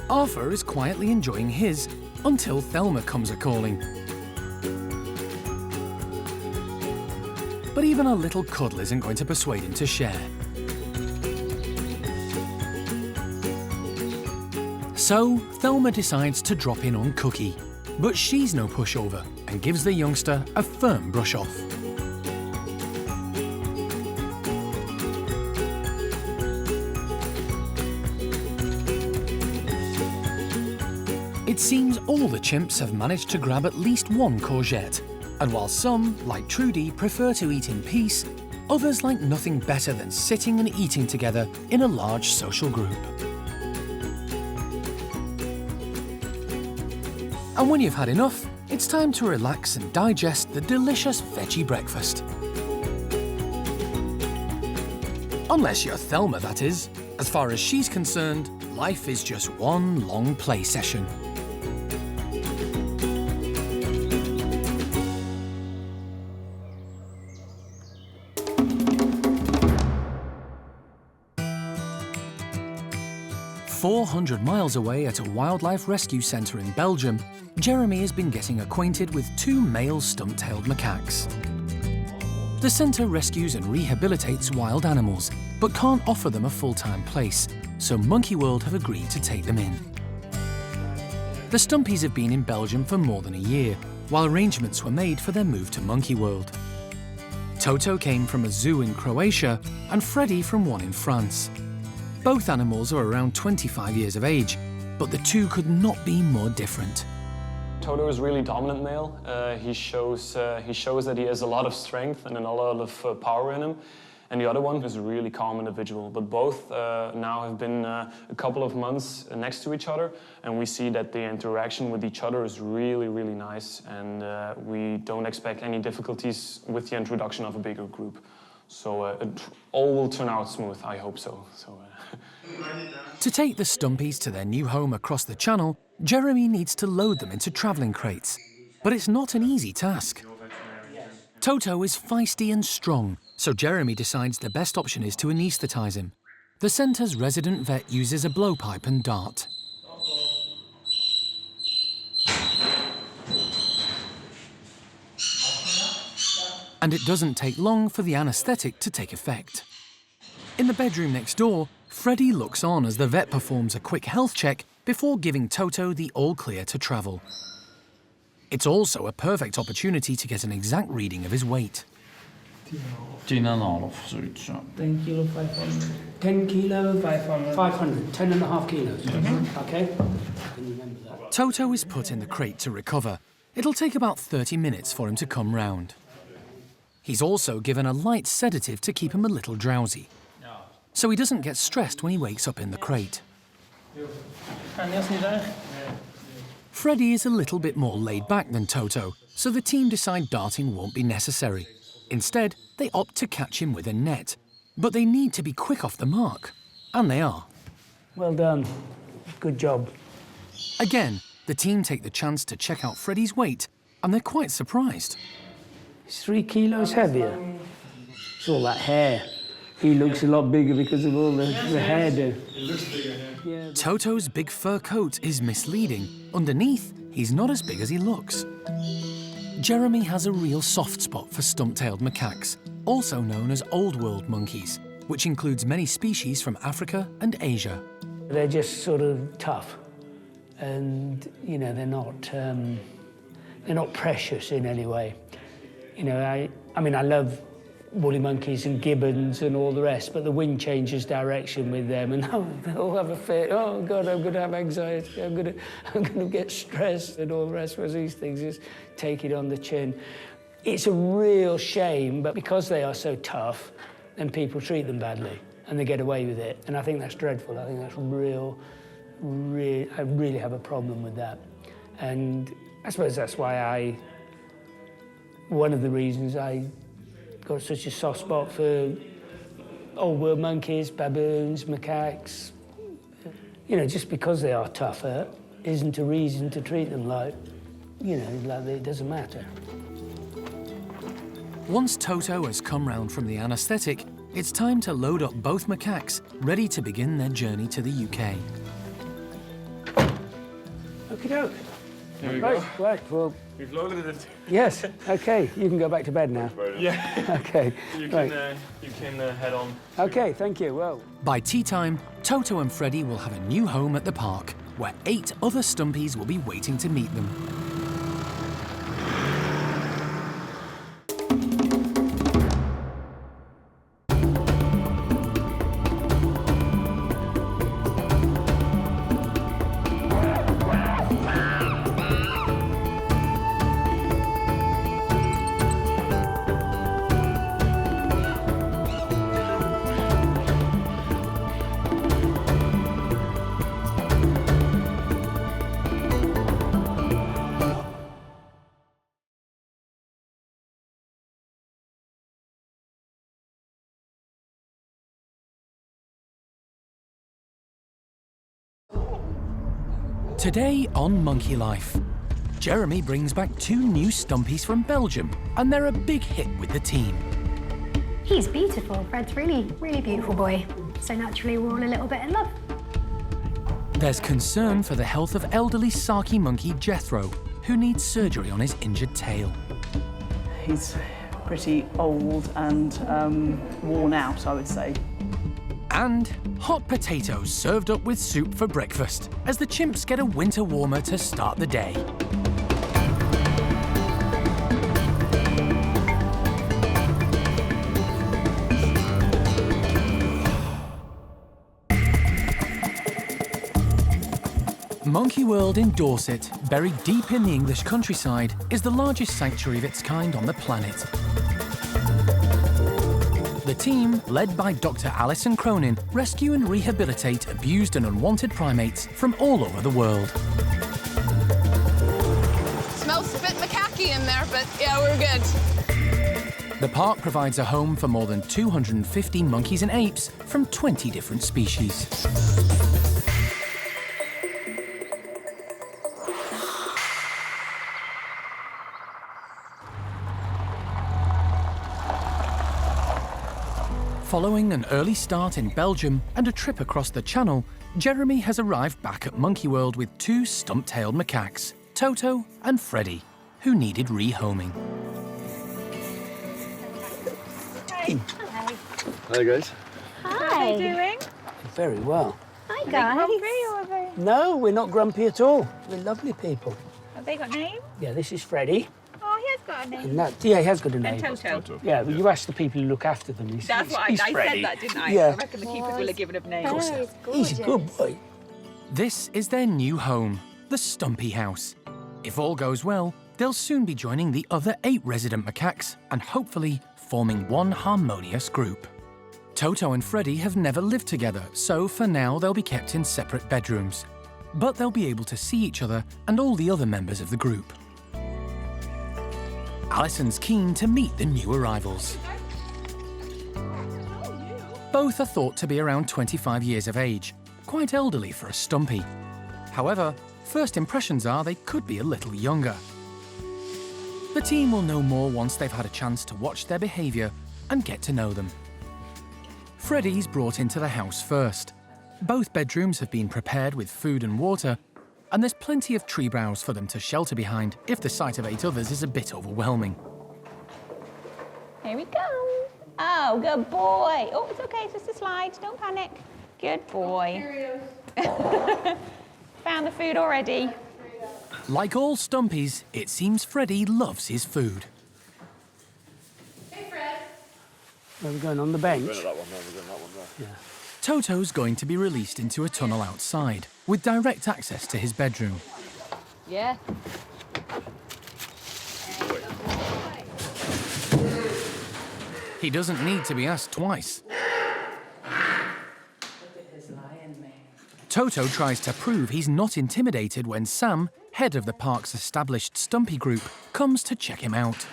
Arthur is quietly enjoying his until Thelma comes a-calling. But even a little cuddle isn't going to persuade him to share. So, Thelma decides to drop in on Cookie, but she's no pushover and gives the youngster a firm brush off. It seems all the chimps have managed to grab at least one courgette, and while some, like Trudy, prefer to eat in peace, others like nothing better than sitting and eating together in a large social group. And when you've had enough, it's time to relax and digest the delicious veggie breakfast. Unless you're Thelma, that is. As far as she's concerned, life is just one long play session. 400 miles away at a wildlife rescue centre in Belgium, Jeremy has been getting acquainted with 2 male stump-tailed macaques. The centre rescues and rehabilitates wild animals, but can't offer them a full-time place, so Monkey World have agreed to take them in. The Stumpies have been in Belgium for more than a year, while arrangements were made for their move to Monkey World. Toto came from a zoo in Croatia and Freddy from one in France. Both animals are around 25 years of age, but the two could not be more different. Toto is really dominant male. He shows that he has a lot of strength and a lot of power in him. And the other one is a really calm individual. But both now have been a couple of months next to each other, and we see that the interaction with each other is really, really nice. And we don't expect any difficulties with the introduction of a bigger group. So it all will turn out smooth, I hope so. To take the Stumpies to their new home across the channel, Jeremy needs to load them into travelling crates. But it's not an easy task. Toto is feisty and strong, so Jeremy decides the best option is to anaesthetise him. The centre's resident vet uses a blowpipe and dart. And it doesn't take long for the anaesthetic to take effect. In the bedroom next door, Freddy looks on as the vet performs a quick health check before giving Toto the all-clear to travel. It's also a perfect opportunity to get an exact reading of his weight. 10,5 zoiets, ja. 10 kilo 500. 10 kilo 500. 500. 10.5 kilos. Okay. Can you remember that? Toto is put in the crate to recover. It'll take about 30 minutes for him to come round. He's also given a light sedative to keep him a little drowsy, so he doesn't get stressed when he wakes up in the crate. Freddy is a little bit more laid back than Toto, so the team decide darting won't be necessary. Instead, they opt to catch him with a net. But they need to be quick off the mark. And they are. Well done. Good job. Again, the team take the chance to check out Freddy's weight, and they're quite surprised. He's 3 kilos heavier. It's all that hair. He looks a lot bigger because of all the hairdo. It looks bigger, yeah. Toto's big fur coat is misleading. Underneath, he's not as big as he looks. Jeremy has a real soft spot for stump-tailed macaques, also known as Old World monkeys, which includes many species from Africa and Asia. They're just sort of tough, and you know they're not precious in any way. You know, I mean I love woolly monkeys and gibbons and all the rest, but the wind changes direction with them, and they'll have a fit. Oh God, I'm going to have anxiety. I'm going to get stressed and all the rest. Whereas these things just take it on the chin. It's a real shame, but because they are so tough, then people treat them badly and they get away with it. And I think that's dreadful. I think that's I really have a problem with that. And I suppose that's why one of the reasons I got such a soft spot for old world monkeys, baboons, macaques. You know, just because they are tougher isn't a reason to treat them like, you know, like it doesn't matter. Once Toto has come round from the anaesthetic, it's time to load up both macaques, ready to begin their journey to the UK. Okie doke. Here we go. Right, well... We've loaded it. Yes, okay, you can go back to bed now. Yeah. Okay. You right. can head on. Okay, thank you, well... By tea time, Toto and Freddy will have a new home at the park, where 8 other Stumpies will be waiting to meet them. Today on Monkey Life, Jeremy brings back 2 new Stumpies from Belgium, and they're a big hit with the team. He's beautiful. Fred's really, really beautiful boy. So naturally, we're all a little bit in love. There's concern for the health of elderly Saki monkey Jethro, who needs surgery on his injured tail. He's pretty old and worn out, I would say. And hot potatoes served up with soup for breakfast, as the chimps get a winter warmer to start the day. Monkey World in Dorset, buried deep in the English countryside, is the largest sanctuary of its kind on the planet. The team, led by Dr. Alison Cronin, rescue and rehabilitate abused and unwanted primates from all over the world. Smells a bit macaque in there, but yeah, we're good. The park provides a home for more than 250 monkeys and apes from 20 different species. Following an early start in Belgium and a trip across the Channel, Jeremy has arrived back at Monkey World with 2 stump-tailed macaques, Toto and Freddy, who needed rehoming. Hey. Hi, guys. Hi. How are you doing? Very well. Hi, guys. No, we're not grumpy at all. We're lovely people. Have they got names? Yeah, this is Freddy. Oh, he has got a name. And that, yeah, he has got a name. And Toto. Yeah, but you ask the people who look after them. That's what I said that, didn't I? Yeah. I reckon the keepers will have given him names. Of course they have. He's a good boy. This is their new home, the Stumpy house. If all goes well, they'll soon be joining the other 8 resident macaques and hopefully forming one harmonious group. Toto and Freddy have never lived together, so for now they'll be kept in separate bedrooms. But they'll be able to see each other and all the other members of the group. Alison's keen to meet the new arrivals. Both are thought to be around 25 years of age, quite elderly for a Stumpy. However, first impressions are they could be a little younger. The team will know more once they've had a chance to watch their behaviour and get to know them. Freddy's brought into the house first. Both bedrooms have been prepared with food and water, and there's plenty of tree boughs for them to shelter behind if the sight of 8 others is a bit overwhelming. Here we go. Oh, good boy. Oh, it's okay, it's just a slide. Don't panic. Good boy. Found the food already. Like all Stumpies, it seems Freddy loves his food. Hey, Fred. Where are we going, on the bench? We're going to that one, we're going that one there. Yeah. Toto's going to be released into a tunnel outside, with direct access to his bedroom. Yeah. He doesn't need to be asked twice. Toto tries to prove he's not intimidated when Sam, head of the park's established Stumpy group, comes to check him out.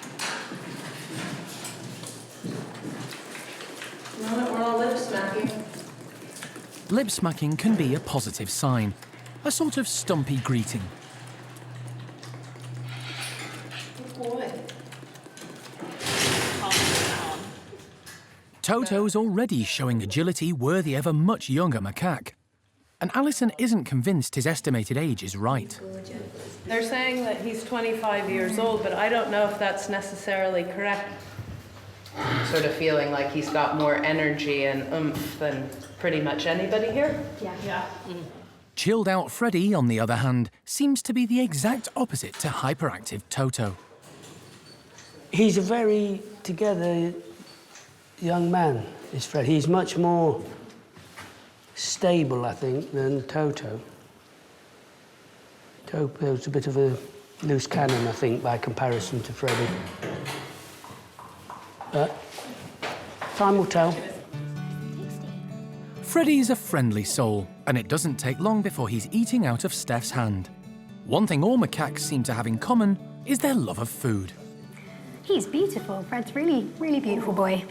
Now that we're all lip smacking. Lip smacking can be a positive sign, a sort of Stumpy greeting. Toto's already showing agility worthy of a much younger macaque. And Alison isn't convinced his estimated age is right. They're saying that he's 25 years old, but I don't know if that's necessarily correct. I'm sort of feeling like he's got more energy and oomph than pretty much anybody here. Yeah. Chilled out Freddy, on the other hand, seems to be the exact opposite to hyperactive Toto. He's a very together young man, is Fred. He's much more stable, I think, than Toto. Toto's a bit of a loose cannon, I think, by comparison to Freddy. But time will tell. Freddy is a friendly soul, and it doesn't take long before he's eating out of Steph's hand. One thing all macaques seem to have in common is their love of food. He's beautiful. Fred's really, really beautiful boy.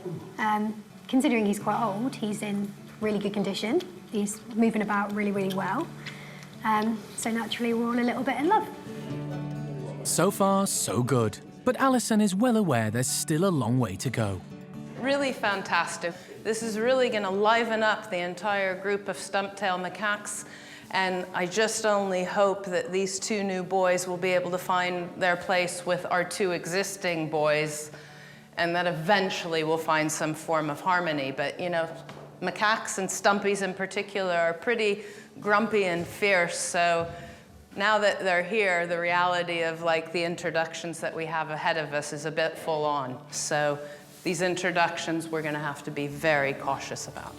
Considering he's quite old, he's in really good condition. He's moving about really, really well. So naturally, we're all a little bit in love. So far, so good. But Alison is well aware there's still a long way to go. Really fantastic. This is really going to liven up the entire group of stump-tail macaques. And I just only hope that these 2 new boys will be able to find their place with our 2 existing boys, and that eventually we'll find some form of harmony. But, you know, macaques and stumpies in particular are pretty grumpy and fierce, so now that they're here, the reality of like the introductions that we have ahead of us is a bit full on. So these introductions we're gonna have to be very cautious about.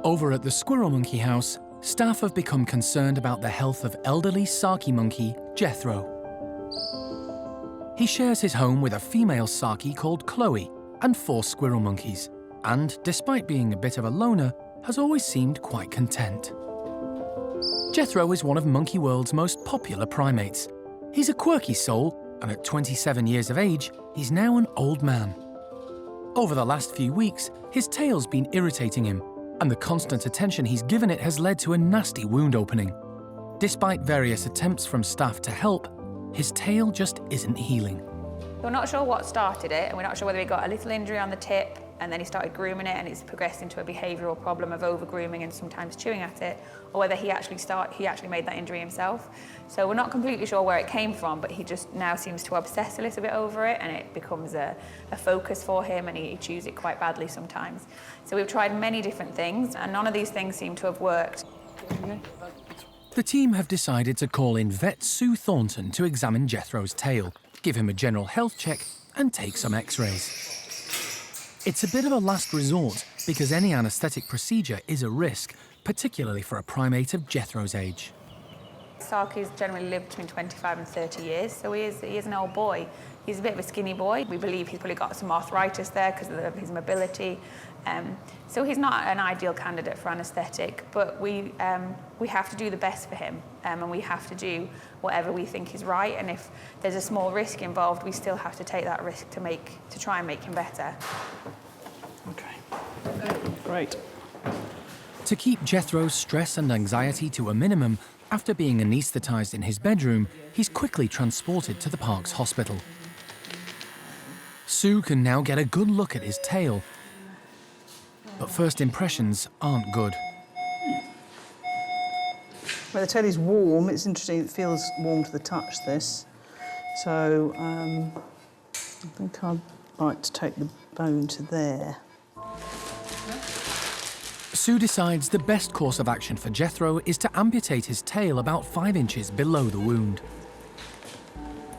Over at the squirrel monkey house, staff have become concerned about the health of elderly Saki monkey, Jethro. He shares his home with a female Saki called Chloe and 4 squirrel monkeys, and despite being a bit of a loner, has always seemed quite content. Jethro is one of Monkey World's most popular primates. He's a quirky soul, and at 27 years of age, he's now an old man. Over the last few weeks, his tail's been irritating him, and the constant attention he's given it has led to a nasty wound opening. Despite various attempts from staff to help, his tail just isn't healing. We're not sure what started it, and we're not sure whether he got a little injury on the tip and then he started grooming it and it's progressed into a behavioural problem of over-grooming and sometimes chewing at it, or whether he actually made that injury himself. So we're not completely sure where it came from, but he just now seems to obsess a little bit over it, and it becomes a focus for him, and he chews it quite badly sometimes. So we've tried many different things, and none of these things seem to have worked. The team have decided to call in vet Sue Thornton to examine Jethro's tail, give him a general health check, and take some x-rays. It's a bit of a last resort because any anaesthetic procedure is a risk, particularly for a primate of Jethro's age. Saki's generally lived between 25 and 30 years, so he is an old boy. He's a bit of a skinny boy. We believe he's probably got some arthritis there because of his mobility. So he's not an ideal candidate for anaesthetic, but we have to do the best for him, and we have to do whatever we think is right. And if there's a small risk involved, we still have to take that risk to try and make him better. Okay, great. To keep Jethro's stress and anxiety to a minimum, after being anaesthetised in his bedroom, he's quickly transported to the park's hospital. Sue can now get a good look at his tail, but first impressions aren't good. Well, the tail is warm. It's interesting, it feels warm to the touch, this. So I think I'd like to take the bone to there. Sue decides the best course of action for Jethro is to amputate his tail about 5 inches below the wound.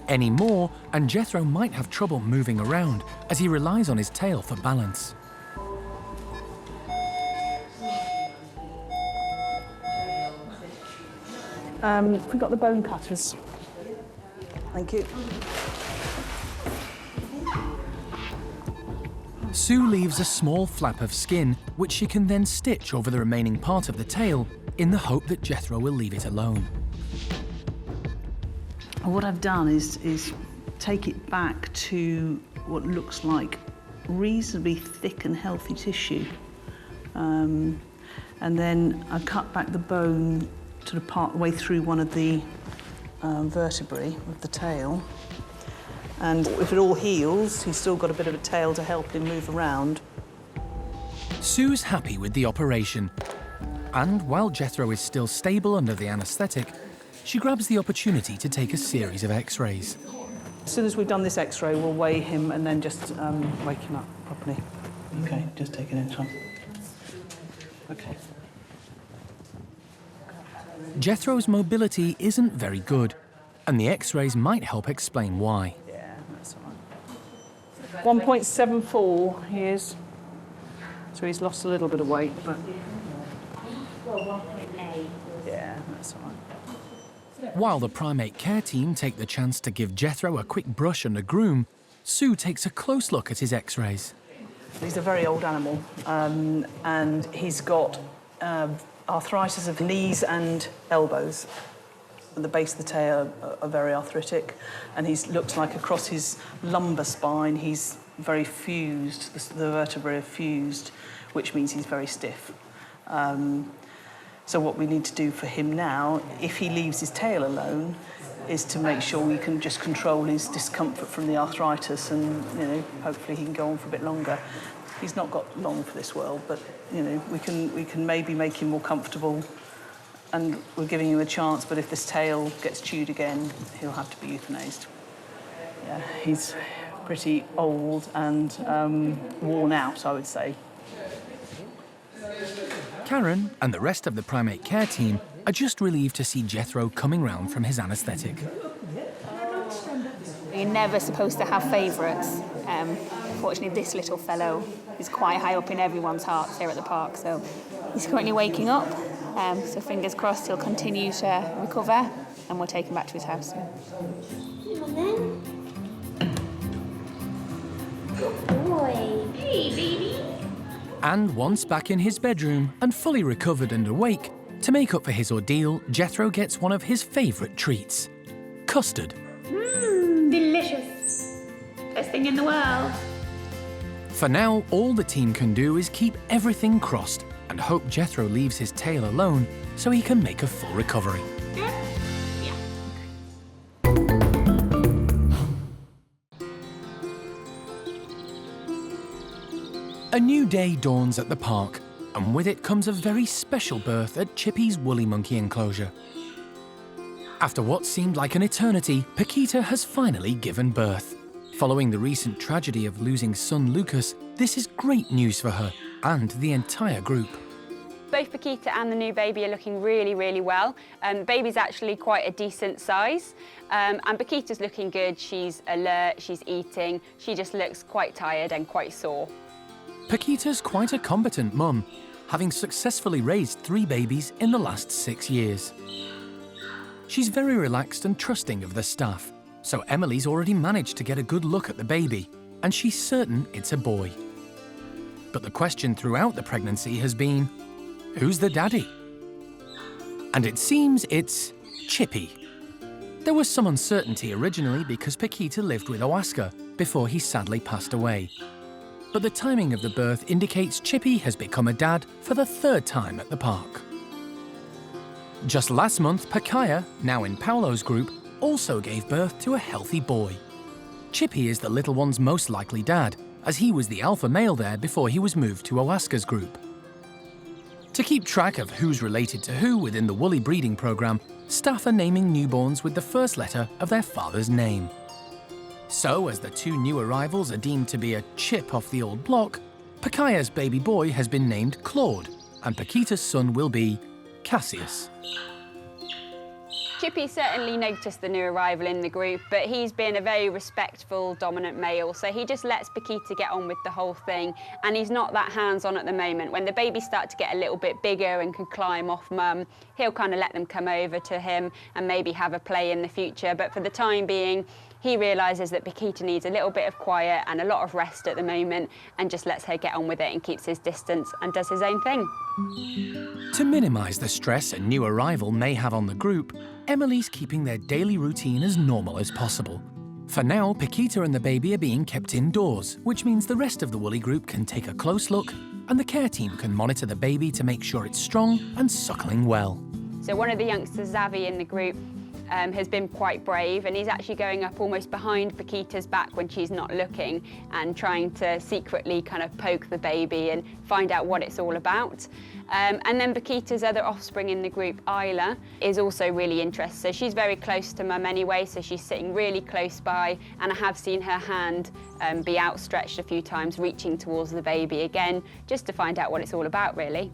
Any more, and Jethro might have trouble moving around as he relies on his tail for balance. Have we got the bone cutters? Thank you. Sue leaves a small flap of skin, which she can then stitch over the remaining part of the tail in the hope that Jethro will leave it alone. What I've done is take it back to what looks like reasonably thick and healthy tissue. And then I cut back the bone sort of part way through one of the vertebrae of the tail. And if it all heals, he's still got a bit of a tail to help him move around. Sue's happy with the operation. And while Jethro is still stable under the anaesthetic, she grabs the opportunity to take a series of x-rays. As soon as we've done this x-ray, we'll weigh him and then just wake him up properly. Okay, just take it in, Tom. Okay. Jethro's mobility isn't very good, and the x-rays might help explain why. Yeah, that's all right. 1.74 he is. So he's lost a little bit of weight, but... Well, 1.8. Yeah, that's all right. While the primate care team take the chance to give Jethro a quick brush and a groom, Sue takes a close look at his x-rays. He's a very old animal, and he's got arthritis of knees and elbows. The base of the tail are very arthritic, and he looks like across his lumbar spine he's very fused, the vertebrae are fused, which means he's very stiff. So what we need to do for him now, if he leaves his tail alone, is to make sure we can just control his discomfort from the arthritis, and hopefully he can go on for a bit longer. He's not got long for this world, but, you know, we can maybe make him more comfortable, and we're giving him a chance, but if this tail gets chewed again, he'll have to be euthanized. Yeah, he's pretty old and worn out, I would say. Karen and the rest of the primate care team are just relieved to see Jethro coming round from his anaesthetic. You're never supposed to have favourites. Unfortunately, this little fellow is quite high up in everyone's hearts here at the park, so he's currently waking up. So fingers crossed he'll continue to recover, and we'll take him back to his house. Come on then. Good boy. Hey, baby. And once back in his bedroom and fully recovered and awake, to make up for his ordeal, Jethro gets one of his favourite treats: custard. Delicious. Best thing in the world. For now, all the team can do is keep everything crossed and hope Jethro leaves his tail alone so he can make a full recovery. A new day dawns at the park, and with it comes a very special birth at Chippy's woolly monkey enclosure. After what seemed like an eternity, Paquita has finally given birth. Following the recent tragedy of losing son Lucas, this is great news for her and the entire group. Both Paquita and the new baby are looking really, really well. The baby's actually quite a decent size. And Paquita's looking good. She's alert, she's eating. She just looks quite tired and quite sore. Paquita's quite a competent mum, having successfully raised 3 babies in the last 6 years. She's very relaxed and trusting of the staff, so Emily's already managed to get a good look at the baby, and she's certain it's a boy. But the question throughout the pregnancy has been, who's the daddy? And it seems it's Chippy. There was some uncertainty originally because Paquita lived with Oscar before he sadly passed away. But the timing of the birth indicates Chippy has become a dad for the 3rd time at the park. Just last month, Pacaja, now in Paolo's group, also gave birth to a healthy boy. Chippy is the little one's most likely dad, as he was the alpha male there before he was moved to Oscar's group. To keep track of who's related to who within the woolly breeding programme, staff are naming newborns with the first letter of their father's name. So, as the 2 new arrivals are deemed to be a chip off the old block, Pacaja's baby boy has been named Claude, and Paquita's son will be Cassius. Chippy certainly noticed the new arrival in the group, but he's been a very respectful, dominant male, so he just lets Paquita get on with the whole thing, and he's not that hands-on at the moment. When the babies start to get a little bit bigger and can climb off mum, he'll kind of let them come over to him and maybe have a play in the future, but for the time being, he realises that Paquita needs a little bit of quiet and a lot of rest at the moment, and just lets her get on with it and keeps his distance and does his own thing. To minimise the stress a new arrival may have on the group, Emily's keeping their daily routine as normal as possible. For now, Paquita and the baby are being kept indoors, which means the rest of the woolly group can take a close look and the care team can monitor the baby to make sure it's strong and suckling well. So one of the youngsters, Xavi, in the group, has been quite brave, and he's actually going up almost behind Paquita's back when she's not looking and trying to secretly kind of poke the baby and find out what it's all about. And then Paquita's other offspring in the group, Isla, is also really interested. So she's very close to mum anyway, so she's sitting really close by, and I have seen her hand be outstretched a few times, reaching towards the baby again, just to find out what it's all about, really.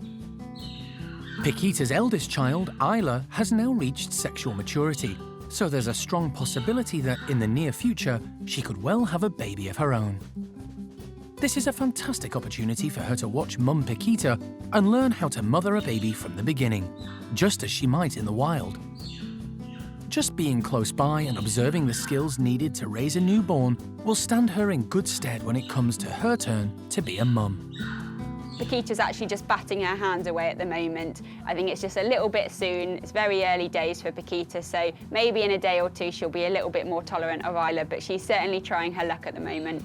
Paquita's eldest child, Isla, has now reached sexual maturity, so there's a strong possibility that in the near future, she could well have a baby of her own. This is a fantastic opportunity for her to watch Mum Paquita and learn how to mother a baby from the beginning, just as she might in the wild. Just being close by and observing the skills needed to raise a newborn will stand her in good stead when it comes to her turn to be a mum. Paquita's actually just batting her hands away at the moment. I think it's just a little bit soon. It's very early days for Paquita, so maybe in a day or two she'll be a little bit more tolerant of Isla, but she's certainly trying her luck at the moment.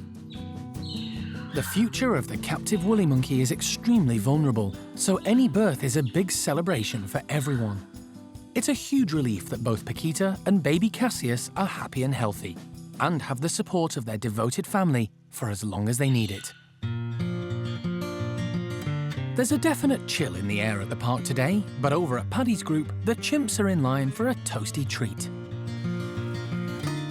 The future of the captive woolly monkey is extremely vulnerable, so any birth is a big celebration for everyone. It's a huge relief that both Paquita and baby Cassius are happy and healthy, and have the support of their devoted family for as long as they need it. There's a definite chill in the air at the park today, but over at Paddy's group, the chimps are in line for a toasty treat.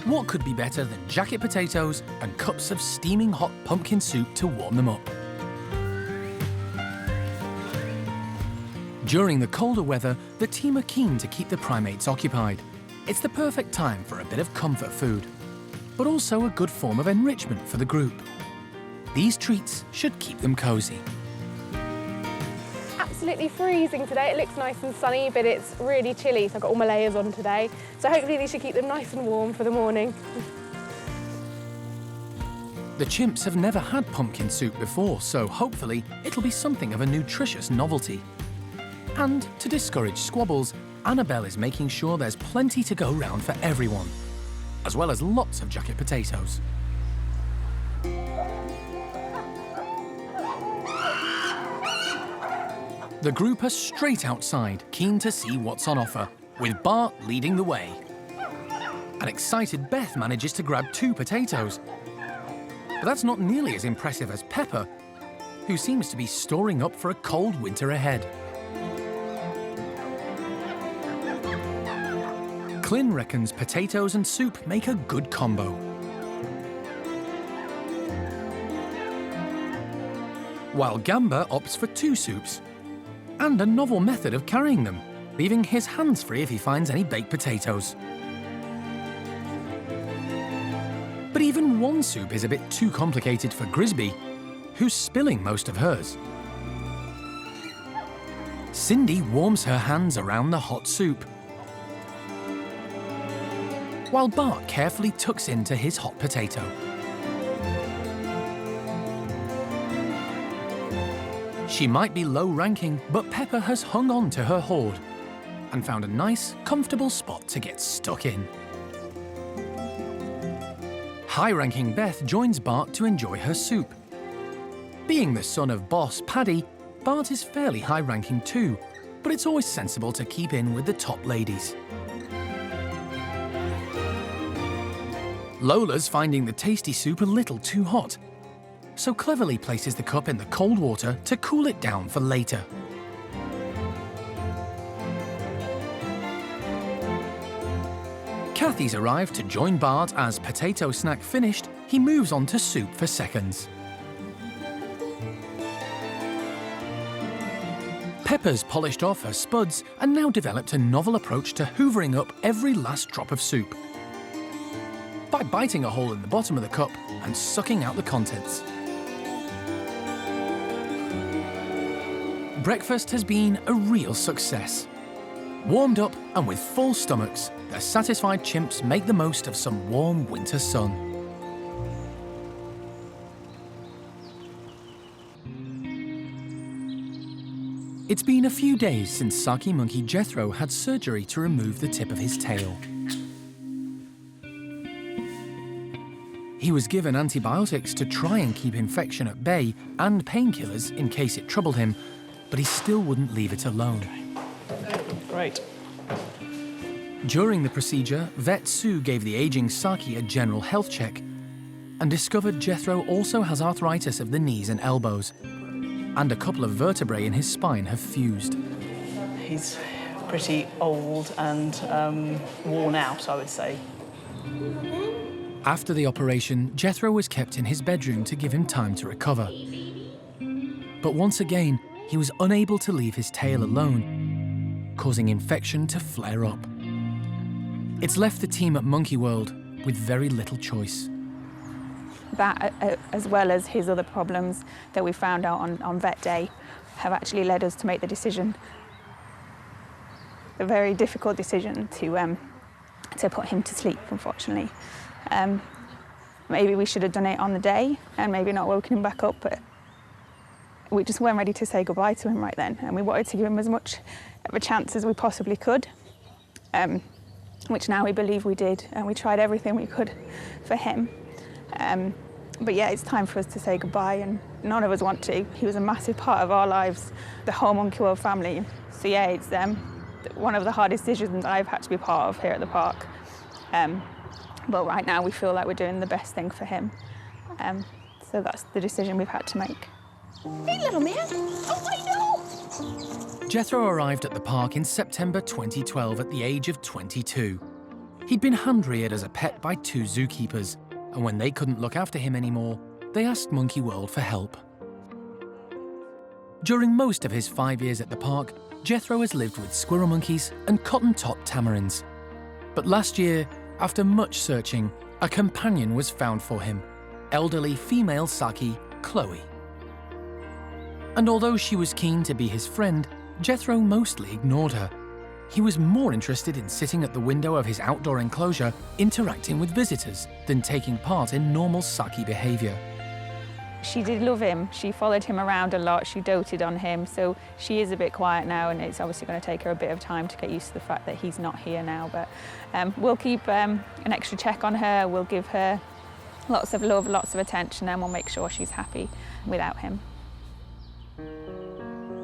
What could be better than jacket potatoes and cups of steaming hot pumpkin soup to warm them up? During the colder weather, the team are keen to keep the primates occupied. It's the perfect time for a bit of comfort food, but also a good form of enrichment for the group. These treats should keep them cosy. Absolutely freezing today. It looks nice and sunny, but it's really chilly, so I've got all my layers on today. So hopefully these should keep them nice and warm for the morning. The chimps have never had pumpkin soup before, so hopefully it'll be something of a nutritious novelty. And to discourage squabbles, Annabelle is making sure there's plenty to go round for everyone, as well as lots of jacket potatoes. The group are straight outside, keen to see what's on offer, with Bart leading the way. An excited Beth manages to grab 2 potatoes. But that's not nearly as impressive as Pepper, who seems to be storing up for a cold winter ahead. Clin reckons potatoes and soup make a good combo. While Gamba opts for 2 soups, and a novel method of carrying them, leaving his hands free if he finds any baked potatoes. But even 1 soup is a bit too complicated for Grisby, who's spilling most of hers. Cindy warms her hands around the hot soup, while Bart carefully tucks into his hot potato. She might be low-ranking, but Pepper has hung on to her hoard and found a nice, comfortable spot to get stuck in. High-ranking Beth joins Bart to enjoy her soup. Being the son of boss Paddy, Bart is fairly high-ranking too, but it's always sensible to keep in with the top ladies. Lola's finding the tasty soup a little too hot, so cleverly places the cup in the cold water to cool it down for later. Kathy's arrived to join Bart as potato snack finished, he moves on to soup for seconds. Pepper's polished off her spuds and now developed a novel approach to hoovering up every last drop of soup by biting a hole in the bottom of the cup and sucking out the contents. Breakfast has been a real success. Warmed up and with full stomachs, the satisfied chimps make the most of some warm winter sun. It's been a few days since Saki monkey Jethro had surgery to remove the tip of his tail. He was given antibiotics to try and keep infection at bay and painkillers in case it troubled him, but he still wouldn't leave it alone. Great. During the procedure, Vet Sue gave the aging Saki a general health check and discovered Jethro also has arthritis of the knees and elbows, and a couple of vertebrae in his spine have fused. He's pretty old and worn out, I would say. After the operation, Jethro was kept in his bedroom to give him time to recover. But once again, he was unable to leave his tail alone, causing infection to flare up. It's left the team at Monkey World with very little choice. That, as well as his other problems that we found out on vet day, have actually led us to make the decision, a very difficult decision to put him to sleep, unfortunately. Maybe we should have done it on the day and maybe not woken him back up, but we just weren't ready to say goodbye to him right then, and we wanted to give him as much of a chance as we possibly could, which now we believe we did, and we tried everything we could for him. But yeah, it's time for us to say goodbye, and none of us want to. He was a massive part of our lives, the whole Monkey World family. So yeah, it's one of the hardest decisions I've had to be part of here at the park. But right now we feel like we're doing the best thing for him. So that's the decision we've had to make. Hey, little man. Oh, I know. Jethro arrived at the park in September 2012 at the age of 22. He'd been hand-reared as a pet by 2 zookeepers, and when they couldn't look after him anymore, they asked Monkey World for help. During most of his 5 years at the park, Jethro has lived with squirrel monkeys and cotton-top tamarins. But last year, after much searching, a companion was found for him, elderly female Saki, Chloe. And although she was keen to be his friend, Jethro mostly ignored her. He was more interested in sitting at the window of his outdoor enclosure, interacting with visitors, than taking part in normal Saki behaviour. She did love him. She followed him around a lot. She doted on him. So she is a bit quiet now, and it's obviously going to take her a bit of time to get used to the fact that he's not here now. But we'll keep an extra check on her. We'll give her lots of love, lots of attention, and we'll make sure she's happy without him.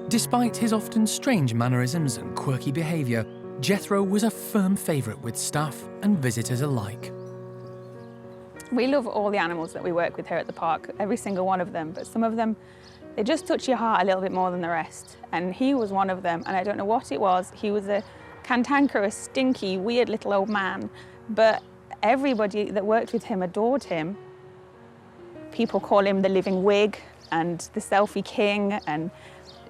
Despite his often strange mannerisms and quirky behaviour, Jethro was a firm favourite with staff and visitors alike. We love all the animals that we work with here at the park, every single one of them, but some of them, they just touch your heart a little bit more than the rest. And he was one of them, and I don't know what it was. He was a cantankerous, stinky, weird little old man, but everybody that worked with him adored him. People call him the living wig and the selfie king, and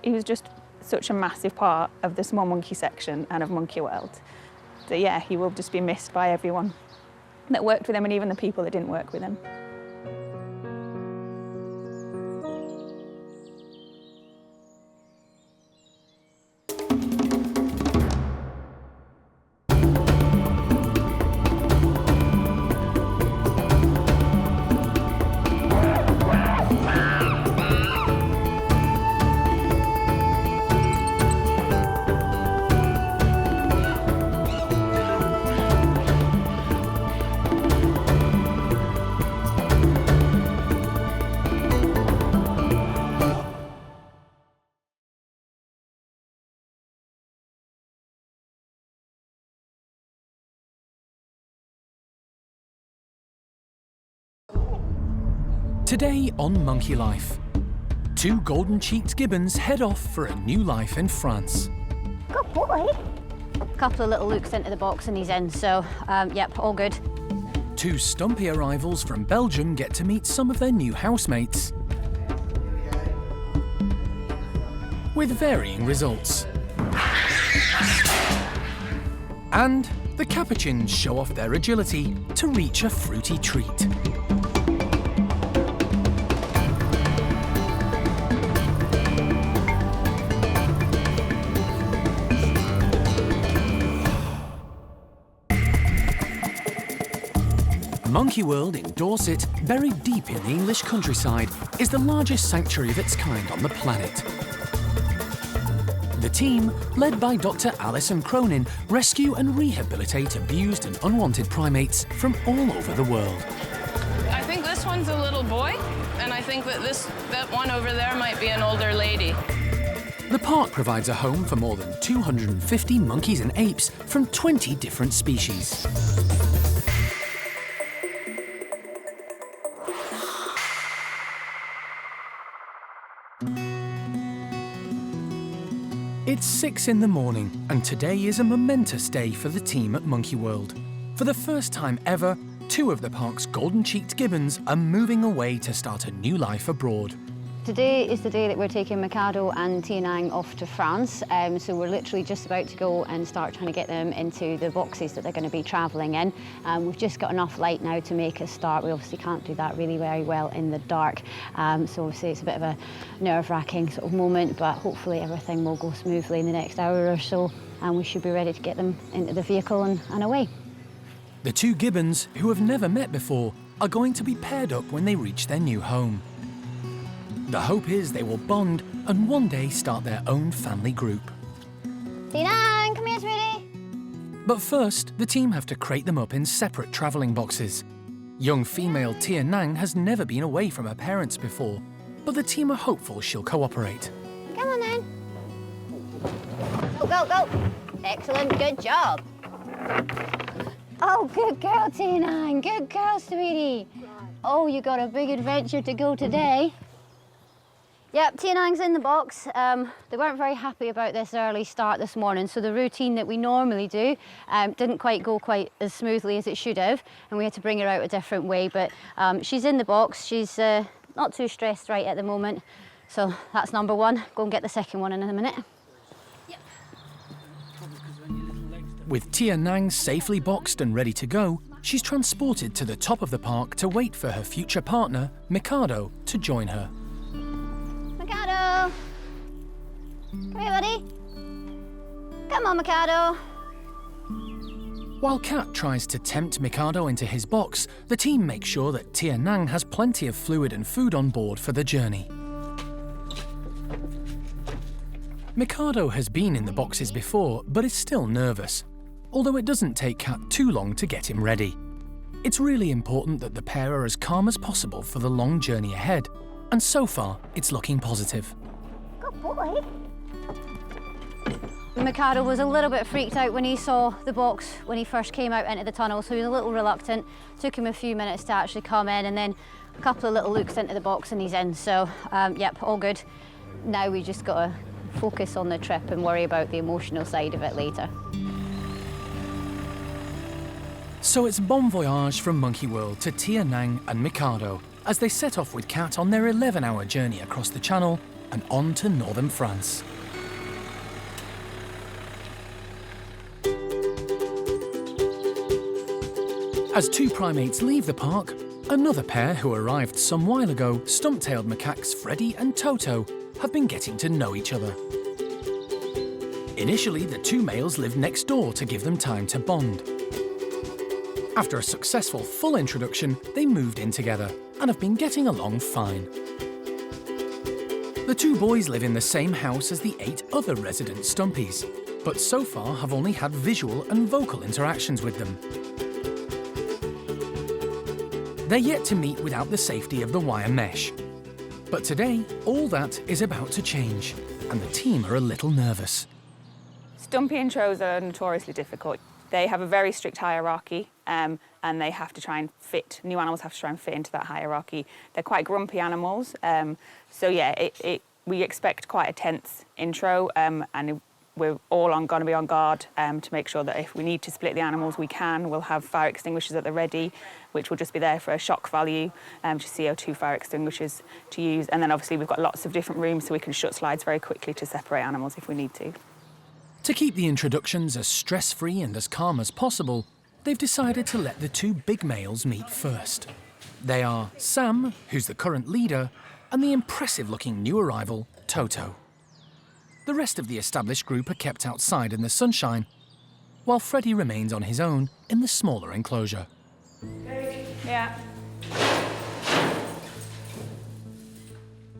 he was just such a massive part of the small monkey section and of Monkey World. So yeah, he will just be missed by everyone that worked with him and even the people that didn't work with him. Today on Monkey Life, 2 golden-cheeked Gibbons head off for a new life in France. Good boy. A couple of little looks into the box and he's in, so yep, all good. 2 Stumpy arrivals from Belgium get to meet some of their new housemates, with varying results. And the Capuchins show off their agility to reach a fruity treat. Monkey World in Dorset, buried deep in the English countryside, is the largest sanctuary of its kind on the planet. The team, led by Dr. Alison Cronin, rescue and rehabilitate abused and unwanted primates from all over the world. I think this one's a little boy, and I think that that one over there might be an older lady. The park provides a home for more than 250 monkeys and apes from 20 different species. It's 6 in the morning, and today is a momentous day for the team at Monkey World. For the first time ever, 2 of the park's golden-cheeked Gibbons are moving away to start a new life abroad. Today is the day that we're taking Mikado and Tianang off to France, so we're literally just about to go and start trying to get them into the boxes that they're going to be travelling in. We've just got enough light now to make us start. We obviously can't do that really very well in the dark, so obviously it's a bit of a nerve-wracking sort of moment, but hopefully everything will go smoothly in the next hour or so, and we should be ready to get them into the vehicle and away. The 2 Gibbons, who have never met before, are going to be paired up when they reach their new home. The hope is they will bond and one day start their own family group. Tianang, come here, sweetie. But first, the team have to crate them up in separate travelling boxes. Young female Tianang has never been away from her parents before, but the team are hopeful she'll cooperate. Come on then. Go, go, go. Excellent, good job. Oh, good girl, Tianang. Good girl, sweetie. Oh, you got a big adventure to go today. Yep, Tia and Ang's in the box. They weren't very happy about this early start this morning, so the routine that we normally do didn't quite go quite as smoothly as it should have, and we had to bring her out a different way, but she's in the box. She's not too stressed right at the moment, so that's number one. Go and get the second one in a minute. With Tia Nang safely boxed and ready to go, she's transported to the top of the park to wait for her future partner, Mikado, to join her. Mikado! Come here, buddy. Come on, Mikado. While Cat tries to tempt Mikado into his box, the team makes sure that Tia Nang has plenty of fluid and food on board for the journey. Mikado has been in the boxes before, but is still nervous, although it doesn't take Cat too long to get him ready. It's really important that the pair are as calm as possible for the long journey ahead, and so far, it's looking positive. Good boy. Mikado was a little bit freaked out when he saw the box when he first came out into the tunnel, so he was a little reluctant. Took him a few minutes to actually come in, and then a couple of little looks into the box and he's in. So, yep, all good. Now we just got to focus on the trip and worry about the emotional side of it later. So it's bon voyage from Monkey World to Tia Nang and Mikado as they set off with Cat on their 11-hour journey across the Channel and on to northern France. As two primates leave the park, another pair who arrived some while ago, stump-tailed macaques Freddy and Toto, have been getting to know each other. Initially, the two males lived next door to give them time to bond. After a successful full introduction, they moved in together and have been getting along fine. The two boys live in the same house as the 8 other resident Stumpies, but so far have only had visual and vocal interactions with them. They're yet to meet without the safety of the wire mesh. But today, all that is about to change, and the team are a little nervous. Stumpy intros are notoriously difficult. They have a very strict hierarchy, and they have to try and fit, new animals have to try and fit into that hierarchy. They're quite grumpy animals, so yeah, we expect quite a tense intro, and we're all going to be on guard to make sure that if we need to split the animals, we can. We'll have fire extinguishers at the ready, which will just be there for a shock value, just CO2 fire extinguishers to use. And then obviously we've got lots of different rooms so we can shut slides very quickly to separate animals if we need to. To keep the introductions as stress-free and as calm as possible, they've decided to let the two big males meet first. They are Sam, who's the current leader, and the impressive-looking new arrival, Toto. The rest of the established group are kept outside in the sunshine, while Freddy remains on his own in the smaller enclosure. Yeah.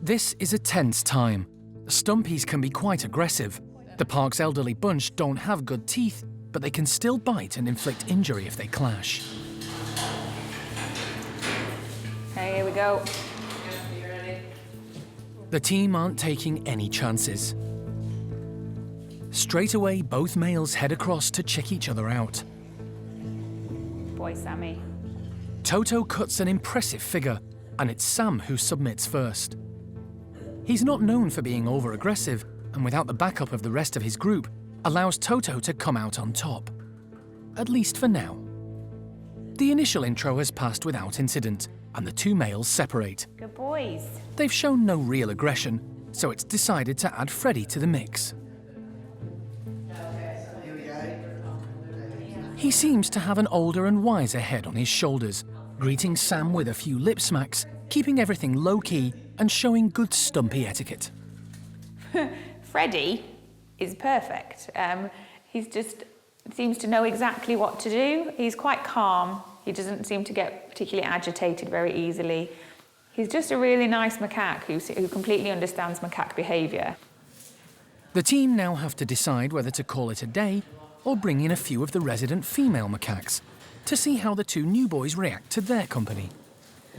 This is a tense time. Stumpies can be quite aggressive. The park's elderly bunch don't have good teeth, but they can still bite and inflict injury if they clash. Okay, here we go. The team aren't taking any chances. Straight away, both males head across to check each other out. Boy, Sammy. Toto cuts an impressive figure, and it's Sam who submits first. He's not known for being over-aggressive, and without the backup of the rest of his group, allows Toto to come out on top. At least for now. The initial intro has passed without incident, and the two males separate. Good boys. They've shown no real aggression, so it's decided to add Freddy to the mix. He seems to have an older and wiser head on his shoulders, greeting Sam with a few lip smacks, keeping everything low-key and showing good Stumpy etiquette. Freddy is perfect. He's just seems to know exactly what to do. He's quite calm. He doesn't seem to get particularly agitated very easily. He's just a really nice macaque who completely understands macaque behaviour. The team now have to decide whether to call it a day or bring in a few of the resident female macaques to see how the two new boys react to their company.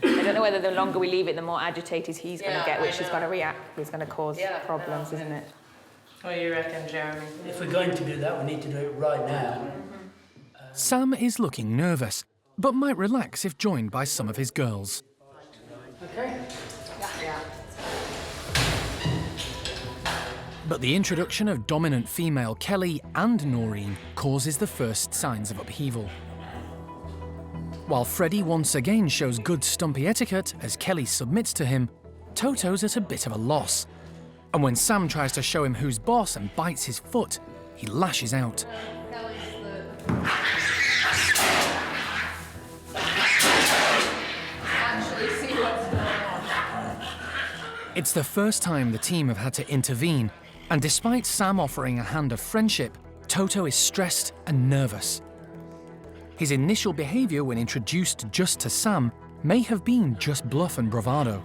I don't know whether the longer we leave it, the more agitated he's going to get, which is going to react, is going to cause problems, isn't it? What do you reckon, Jeremy? If we're going to do that, we need to do it right now. Sam is looking nervous, but might relax if joined by some of his girls. Okay. Yeah. But the introduction of dominant female Kelly and Noreen causes the first signs of upheaval. While Freddy once again shows good Stumpy etiquette as Kelly submits to him, Toto's at a bit of a loss. And when Sam tries to show him who's boss and bites his foot, he lashes out. It's the first time the team have had to intervene, and despite Sam offering a hand of friendship, Toto is stressed and nervous. His initial behaviour when introduced just to Sam may have been just bluff and bravado.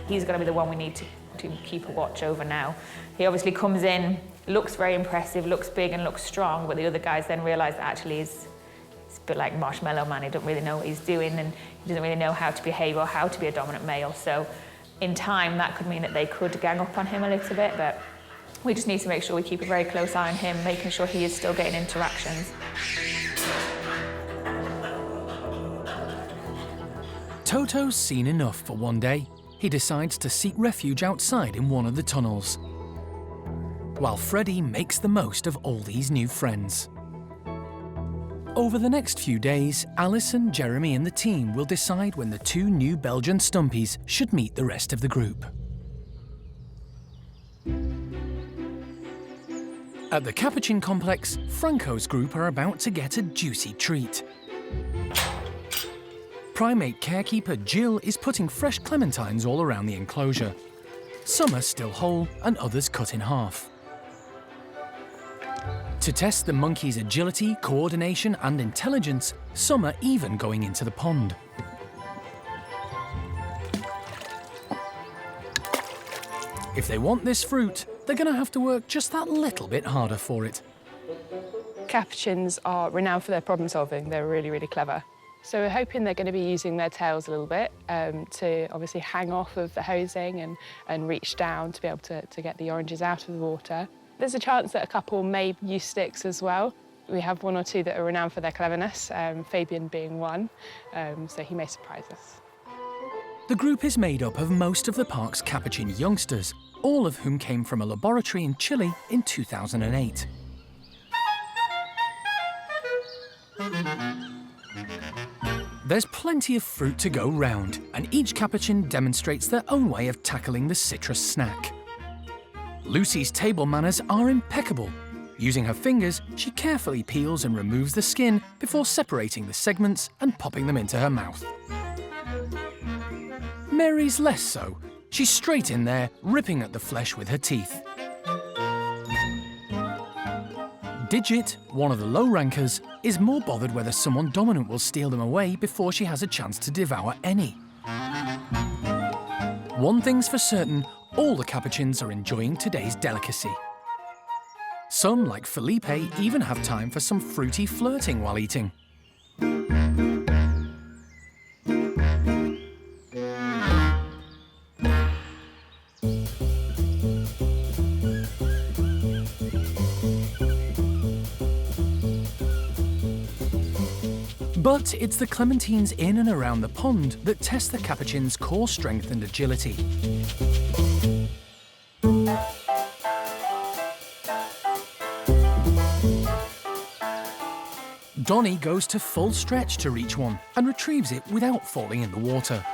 He's going to be the one we need to keep a watch over now. He obviously comes in, looks very impressive, looks big and looks strong, but the other guys then realise that actually he's a bit like Marshmallow Man. He doesn't really know what he's doing, and he doesn't really know how to behave or how to be a dominant male. So in time, that could mean that they could gang up on him a little bit, but we just need to make sure we keep a very close eye on him, making sure he is still getting interactions. Toto's seen enough for one day. He decides to seek refuge outside in one of the tunnels, while Freddy makes the most of all these new friends. Over the next few days, Alison, Jeremy and the team will decide when the two new Belgian Stumpies should meet the rest of the group. At the Capuchin complex, Franco's group are about to get a juicy treat. Primate carekeeper Jill is putting fresh clementines all around the enclosure. Some are still whole and others cut in half. To test the monkeys' agility, coordination and intelligence, some are even going into the pond. If they want this fruit, they're going to have to work just that little bit harder for it. Capuchins are renowned for their problem solving. They're really, really clever. So we're hoping they're going to be using their tails a little bit to obviously hang off of the hosing and reach down to be able to get the oranges out of the water. There's a chance that a couple may use sticks as well. We have one or two that are renowned for their cleverness, Fabian being one, so he may surprise us. The group is made up of most of the park's Capuchin youngsters, all of whom came from a laboratory in Chile in 2008. There's plenty of fruit to go round, and each Capuchin demonstrates their own way of tackling the citrus snack. Lucy's table manners are impeccable. Using her fingers, she carefully peels and removes the skin before separating the segments and popping them into her mouth. Mary's less so. She's straight in there, ripping at the flesh with her teeth. Digit, one of the low rankers, is more bothered whether someone dominant will steal them away before she has a chance to devour any. One thing's for certain, all the Capuchins are enjoying today's delicacy. Some, like Felipe, even have time for some fruity flirting while eating. But it's the clementines in and around the pond that test the Capuchin's core strength and agility. Donnie goes to full stretch to reach one and retrieves it without falling in the water.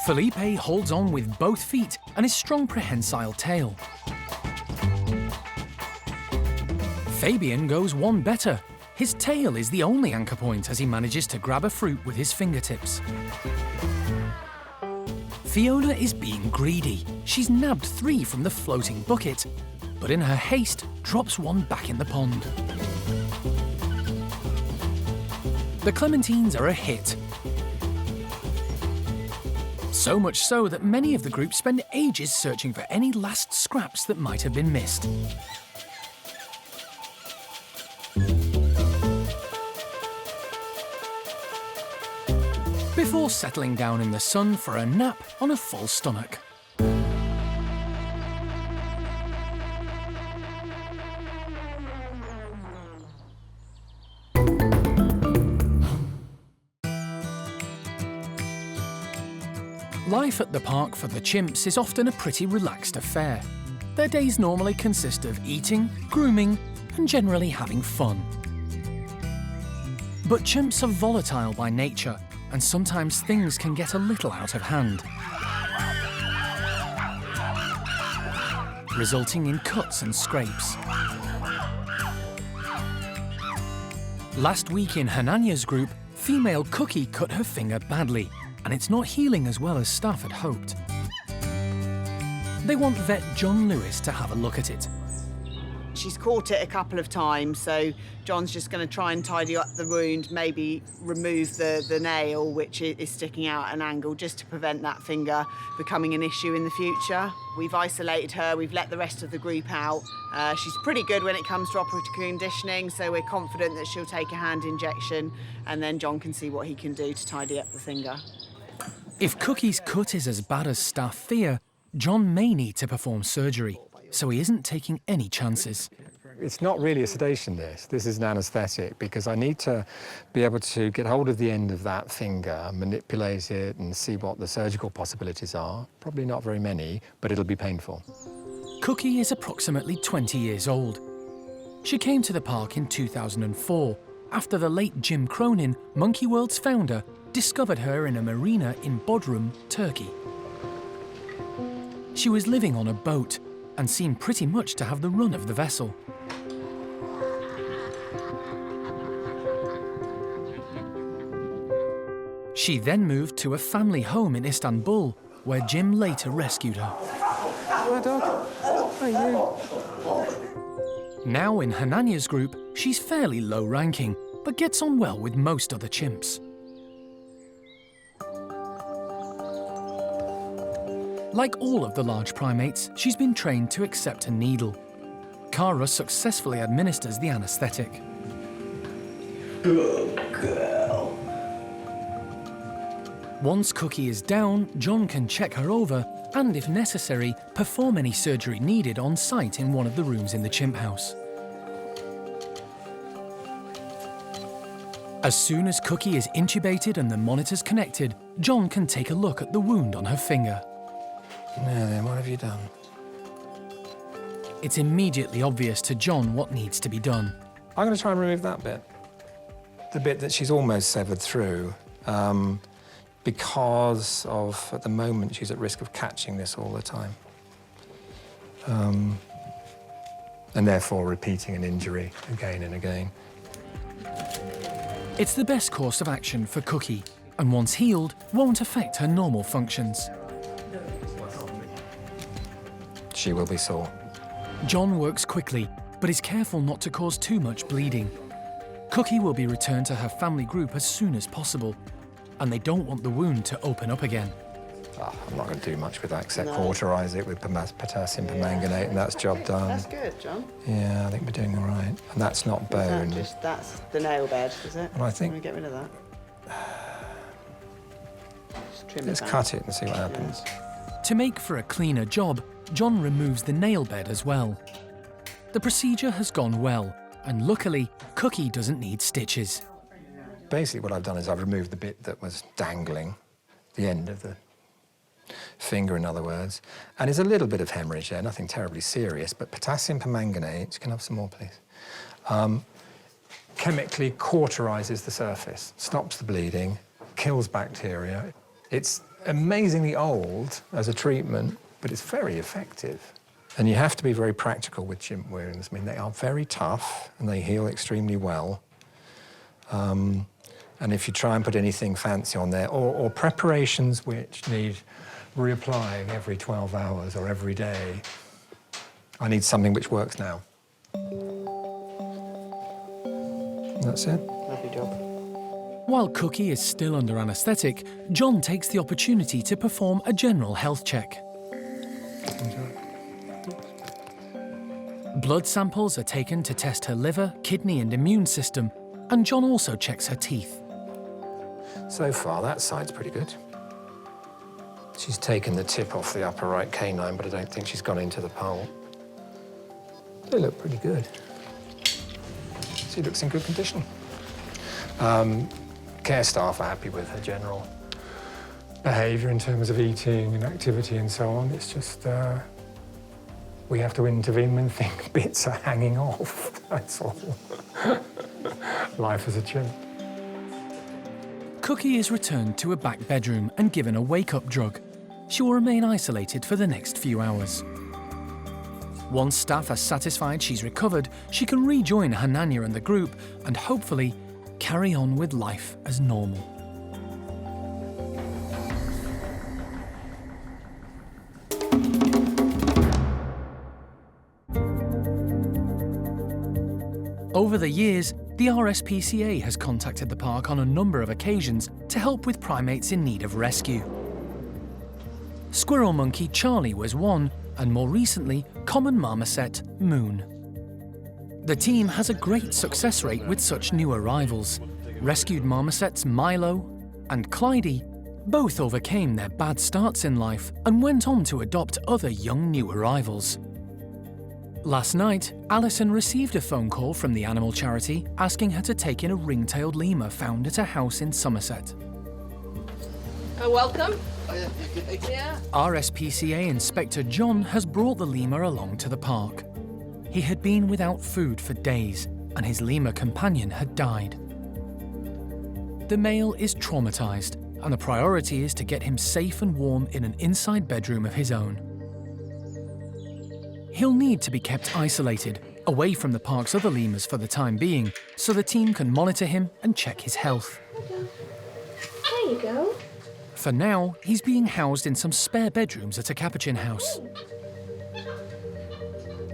Felipe holds on with both feet and his strong prehensile tail. Fabian goes one better. His tail is the only anchor point as he manages to grab a fruit with his fingertips. Fiona is being greedy. She's nabbed 3 from the floating bucket, but in her haste, drops one back in the pond. The clementines are a hit. So much so that many of the group spend ages searching for any last scraps that might have been missed. Before settling down in the sun for a nap on a full stomach. Life at the park for the chimps is often a pretty relaxed affair. Their days normally consist of eating, grooming, and generally having fun. But chimps are volatile by nature, and sometimes things can get a little out of hand, resulting in cuts and scrapes. Last week in Hananya's group, female Cookie cut her finger badly, and it's not healing as well as staff had hoped. They want vet John Lewis to have a look at it. She's caught it a couple of times, so John's just going to try and tidy up the wound, maybe remove the nail, which is sticking out at an angle, just to prevent that finger becoming an issue in the future. We've isolated her, we've let the rest of the group out. She's pretty good when it comes to operative conditioning, so we're confident that she'll take a hand injection, and then John can see what he can do to tidy up the finger. If Cookie's cut is as bad as staff fear, John may need to perform surgery, so he isn't taking any chances. It's not really a sedation, this is an anaesthetic, because I need to be able to get hold of the end of that finger, manipulate it and see what the surgical possibilities are. Probably not very many, but it'll be painful. Cookie is approximately 20 years old. She came to the park in 2004, after the late Jim Cronin, Monkey World's founder, discovered her in a marina in Bodrum, Turkey. She was living on a boat and seemed pretty much to have the run of the vessel. She then moved to a family home in Istanbul, where Jim later rescued her. Hello, dog. How are you? Now in Hananya's group, she's fairly low-ranking, but gets on well with most other chimps. Like all of the large primates, she's been trained to accept a needle. Kara successfully administers the anaesthetic. Good girl. Once Cookie is down, John can check her over and, if necessary, perform any surgery needed on site in one of the rooms in the chimp house. As soon as Cookie is intubated and the monitors connected, John can take a look at the wound on her finger. Now then, what have you done? It's immediately obvious to John what needs to be done. I'm going to try and remove that bit. The bit that she's almost severed through, because of, at the moment, she's at risk of catching this all the time. And therefore repeating an injury again and again. It's the best course of action for Cookie, and once healed, won't affect her normal functions. She will be sore. John works quickly, but is careful not to cause too much bleeding. Cookie will be returned to her family group as soon as possible, and they don't want the wound to open up again. Oh, I'm not going to do much with that except cauterise it with potassium permanganate, and that's job done. That's good, John. Yeah, I think we're doing all right. And that's not bone. That's the nail bed, is it? And I think... Can we get rid of that? Just trim Let's it back. cut it and see what happens. To make for a cleaner job, John removes the nail bed as well. The procedure has gone well, and luckily, Cookie doesn't need stitches. Basically, what I've done is I've removed the bit that was dangling, the end of the finger, in other words, and there's a little bit of hemorrhage there, nothing terribly serious, but potassium permanganate, can I have some more, please? Chemically cauterises the surface, stops the bleeding, kills bacteria. It's amazingly old as a treatment, but it's very effective. And you have to be very practical with chimp wounds. I mean, they are very tough and they heal extremely well. And if you try and put anything fancy on there, or preparations which need reapplying every 12 hours or every day, I need something which works now. That's it. Lovely job. While Cookie is still under anaesthetic, John takes the opportunity to perform a general health check. Blood samples are taken to test her liver, kidney and immune system, and John also checks her teeth. So far, that side's pretty good. She's taken the tip off the upper right canine, but I don't think she's gone into the pole. They look pretty good. She looks in good condition. Care staff are happy with her general behaviour in terms of eating and activity and so on. It's just we have to intervene when bits are hanging off, that's all. Life as a chimp. Cookie is returned to a back bedroom and given a wake-up drug. She will remain isolated for the next few hours. Once staff are satisfied she's recovered, she can rejoin her Nanya and the group and hopefully carry on with life as normal. Over the years, the RSPCA has contacted the park on a number of occasions to help with primates in need of rescue. Squirrel monkey Charlie was one, and more recently, common marmoset Moon. The team has a great success rate with such new arrivals. Rescued marmosets Milo and Clyde both overcame their bad starts in life and went on to adopt other young new arrivals. Last night, Alison received a phone call from the animal charity asking her to take in a ring-tailed lemur found at a house in Somerset. Welcome. Yeah. RSPCA Inspector John has brought the lemur along to the park. He had been without food for days, and his lemur companion had died. The male is traumatized, and the priority is to get him safe and warm in an inside bedroom of his own. He'll need to be kept isolated, away from the park's other lemurs for the time being, so the team can monitor him and check his health. There you go. For now, he's being housed in some spare bedrooms at a capuchin house.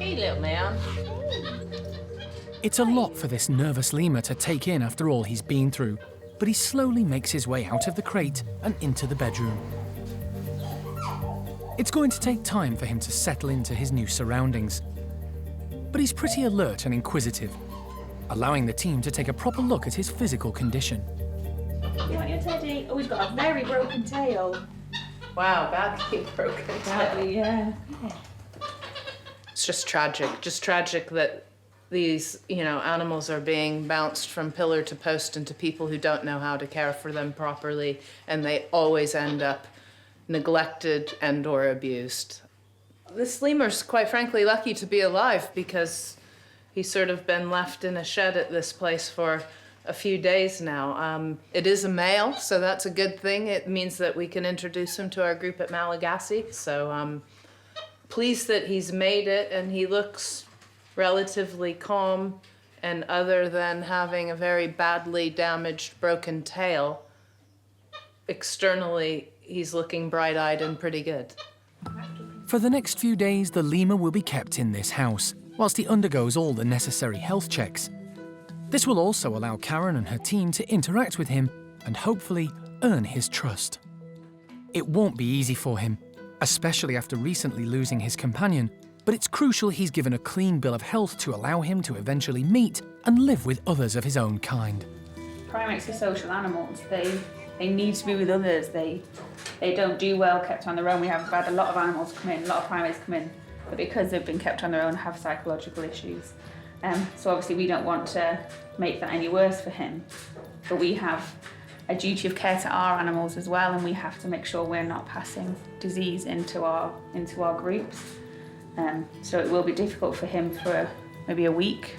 Hey, little man. It's a lot for this nervous lemur to take in after all he's been through, but he slowly makes his way out of the crate and into the bedroom. It's going to take time for him to settle into his new surroundings. But he's pretty alert and inquisitive, allowing the team to take a proper look at his physical condition. You want your teddy? Oh, he's got a very broken tail. Wow, badly broken tail. Badly, yeah. It's just tragic that these, animals are being bounced from pillar to post into people who don't know how to care for them properly, and they always end up neglected and or abused. This lemur's quite frankly lucky to be alive because he's sort of been left in a shed at this place for a few days now. It is a male, so that's a good thing. It means that we can introduce him to our group at Malagasy. So pleased that he's made it, and he looks relatively calm, and other than having a very badly damaged broken tail, externally he's looking bright-eyed and pretty good. For the next few days, the lemur will be kept in this house, whilst he undergoes all the necessary health checks. This will also allow Karen and her team to interact with him and hopefully earn his trust. It won't be easy for him, especially after recently losing his companion, but it's crucial he's given a clean bill of health to allow him to eventually meet and live with others of his own kind. Primates are social animals. They need to be with others. They don't do well kept on their own. We have had a lot of animals come in, a lot of primates come in, but because they've been kept on their own, have psychological issues. So obviously we don't want to make that any worse for him, but we have a duty of care to our animals as well, and we have to make sure we're not passing disease into our groups. So it will be difficult for him for maybe a week,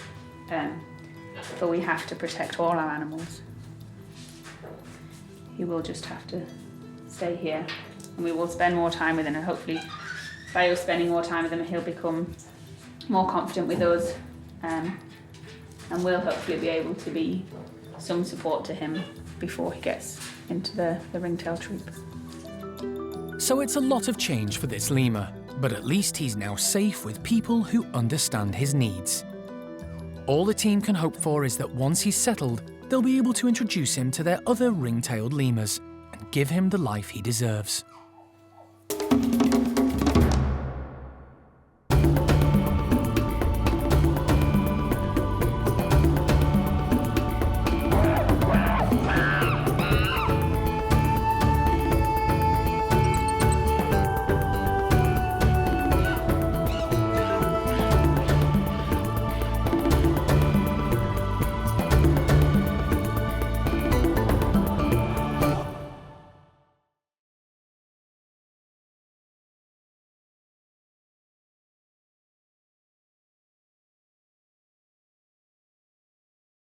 but we have to protect all our animals. He will just have to stay here, and we will spend more time with him, and hopefully by us spending more time with him, he'll become more confident with us, and we'll hopefully be able to be some support to him before he gets into the ringtail troop. So it's a lot of change for this lemur, but at least he's now safe with people who understand his needs. All the team can hope for is that once he's settled, they'll be able to introduce him to their other ring-tailed lemurs and give him the life he deserves.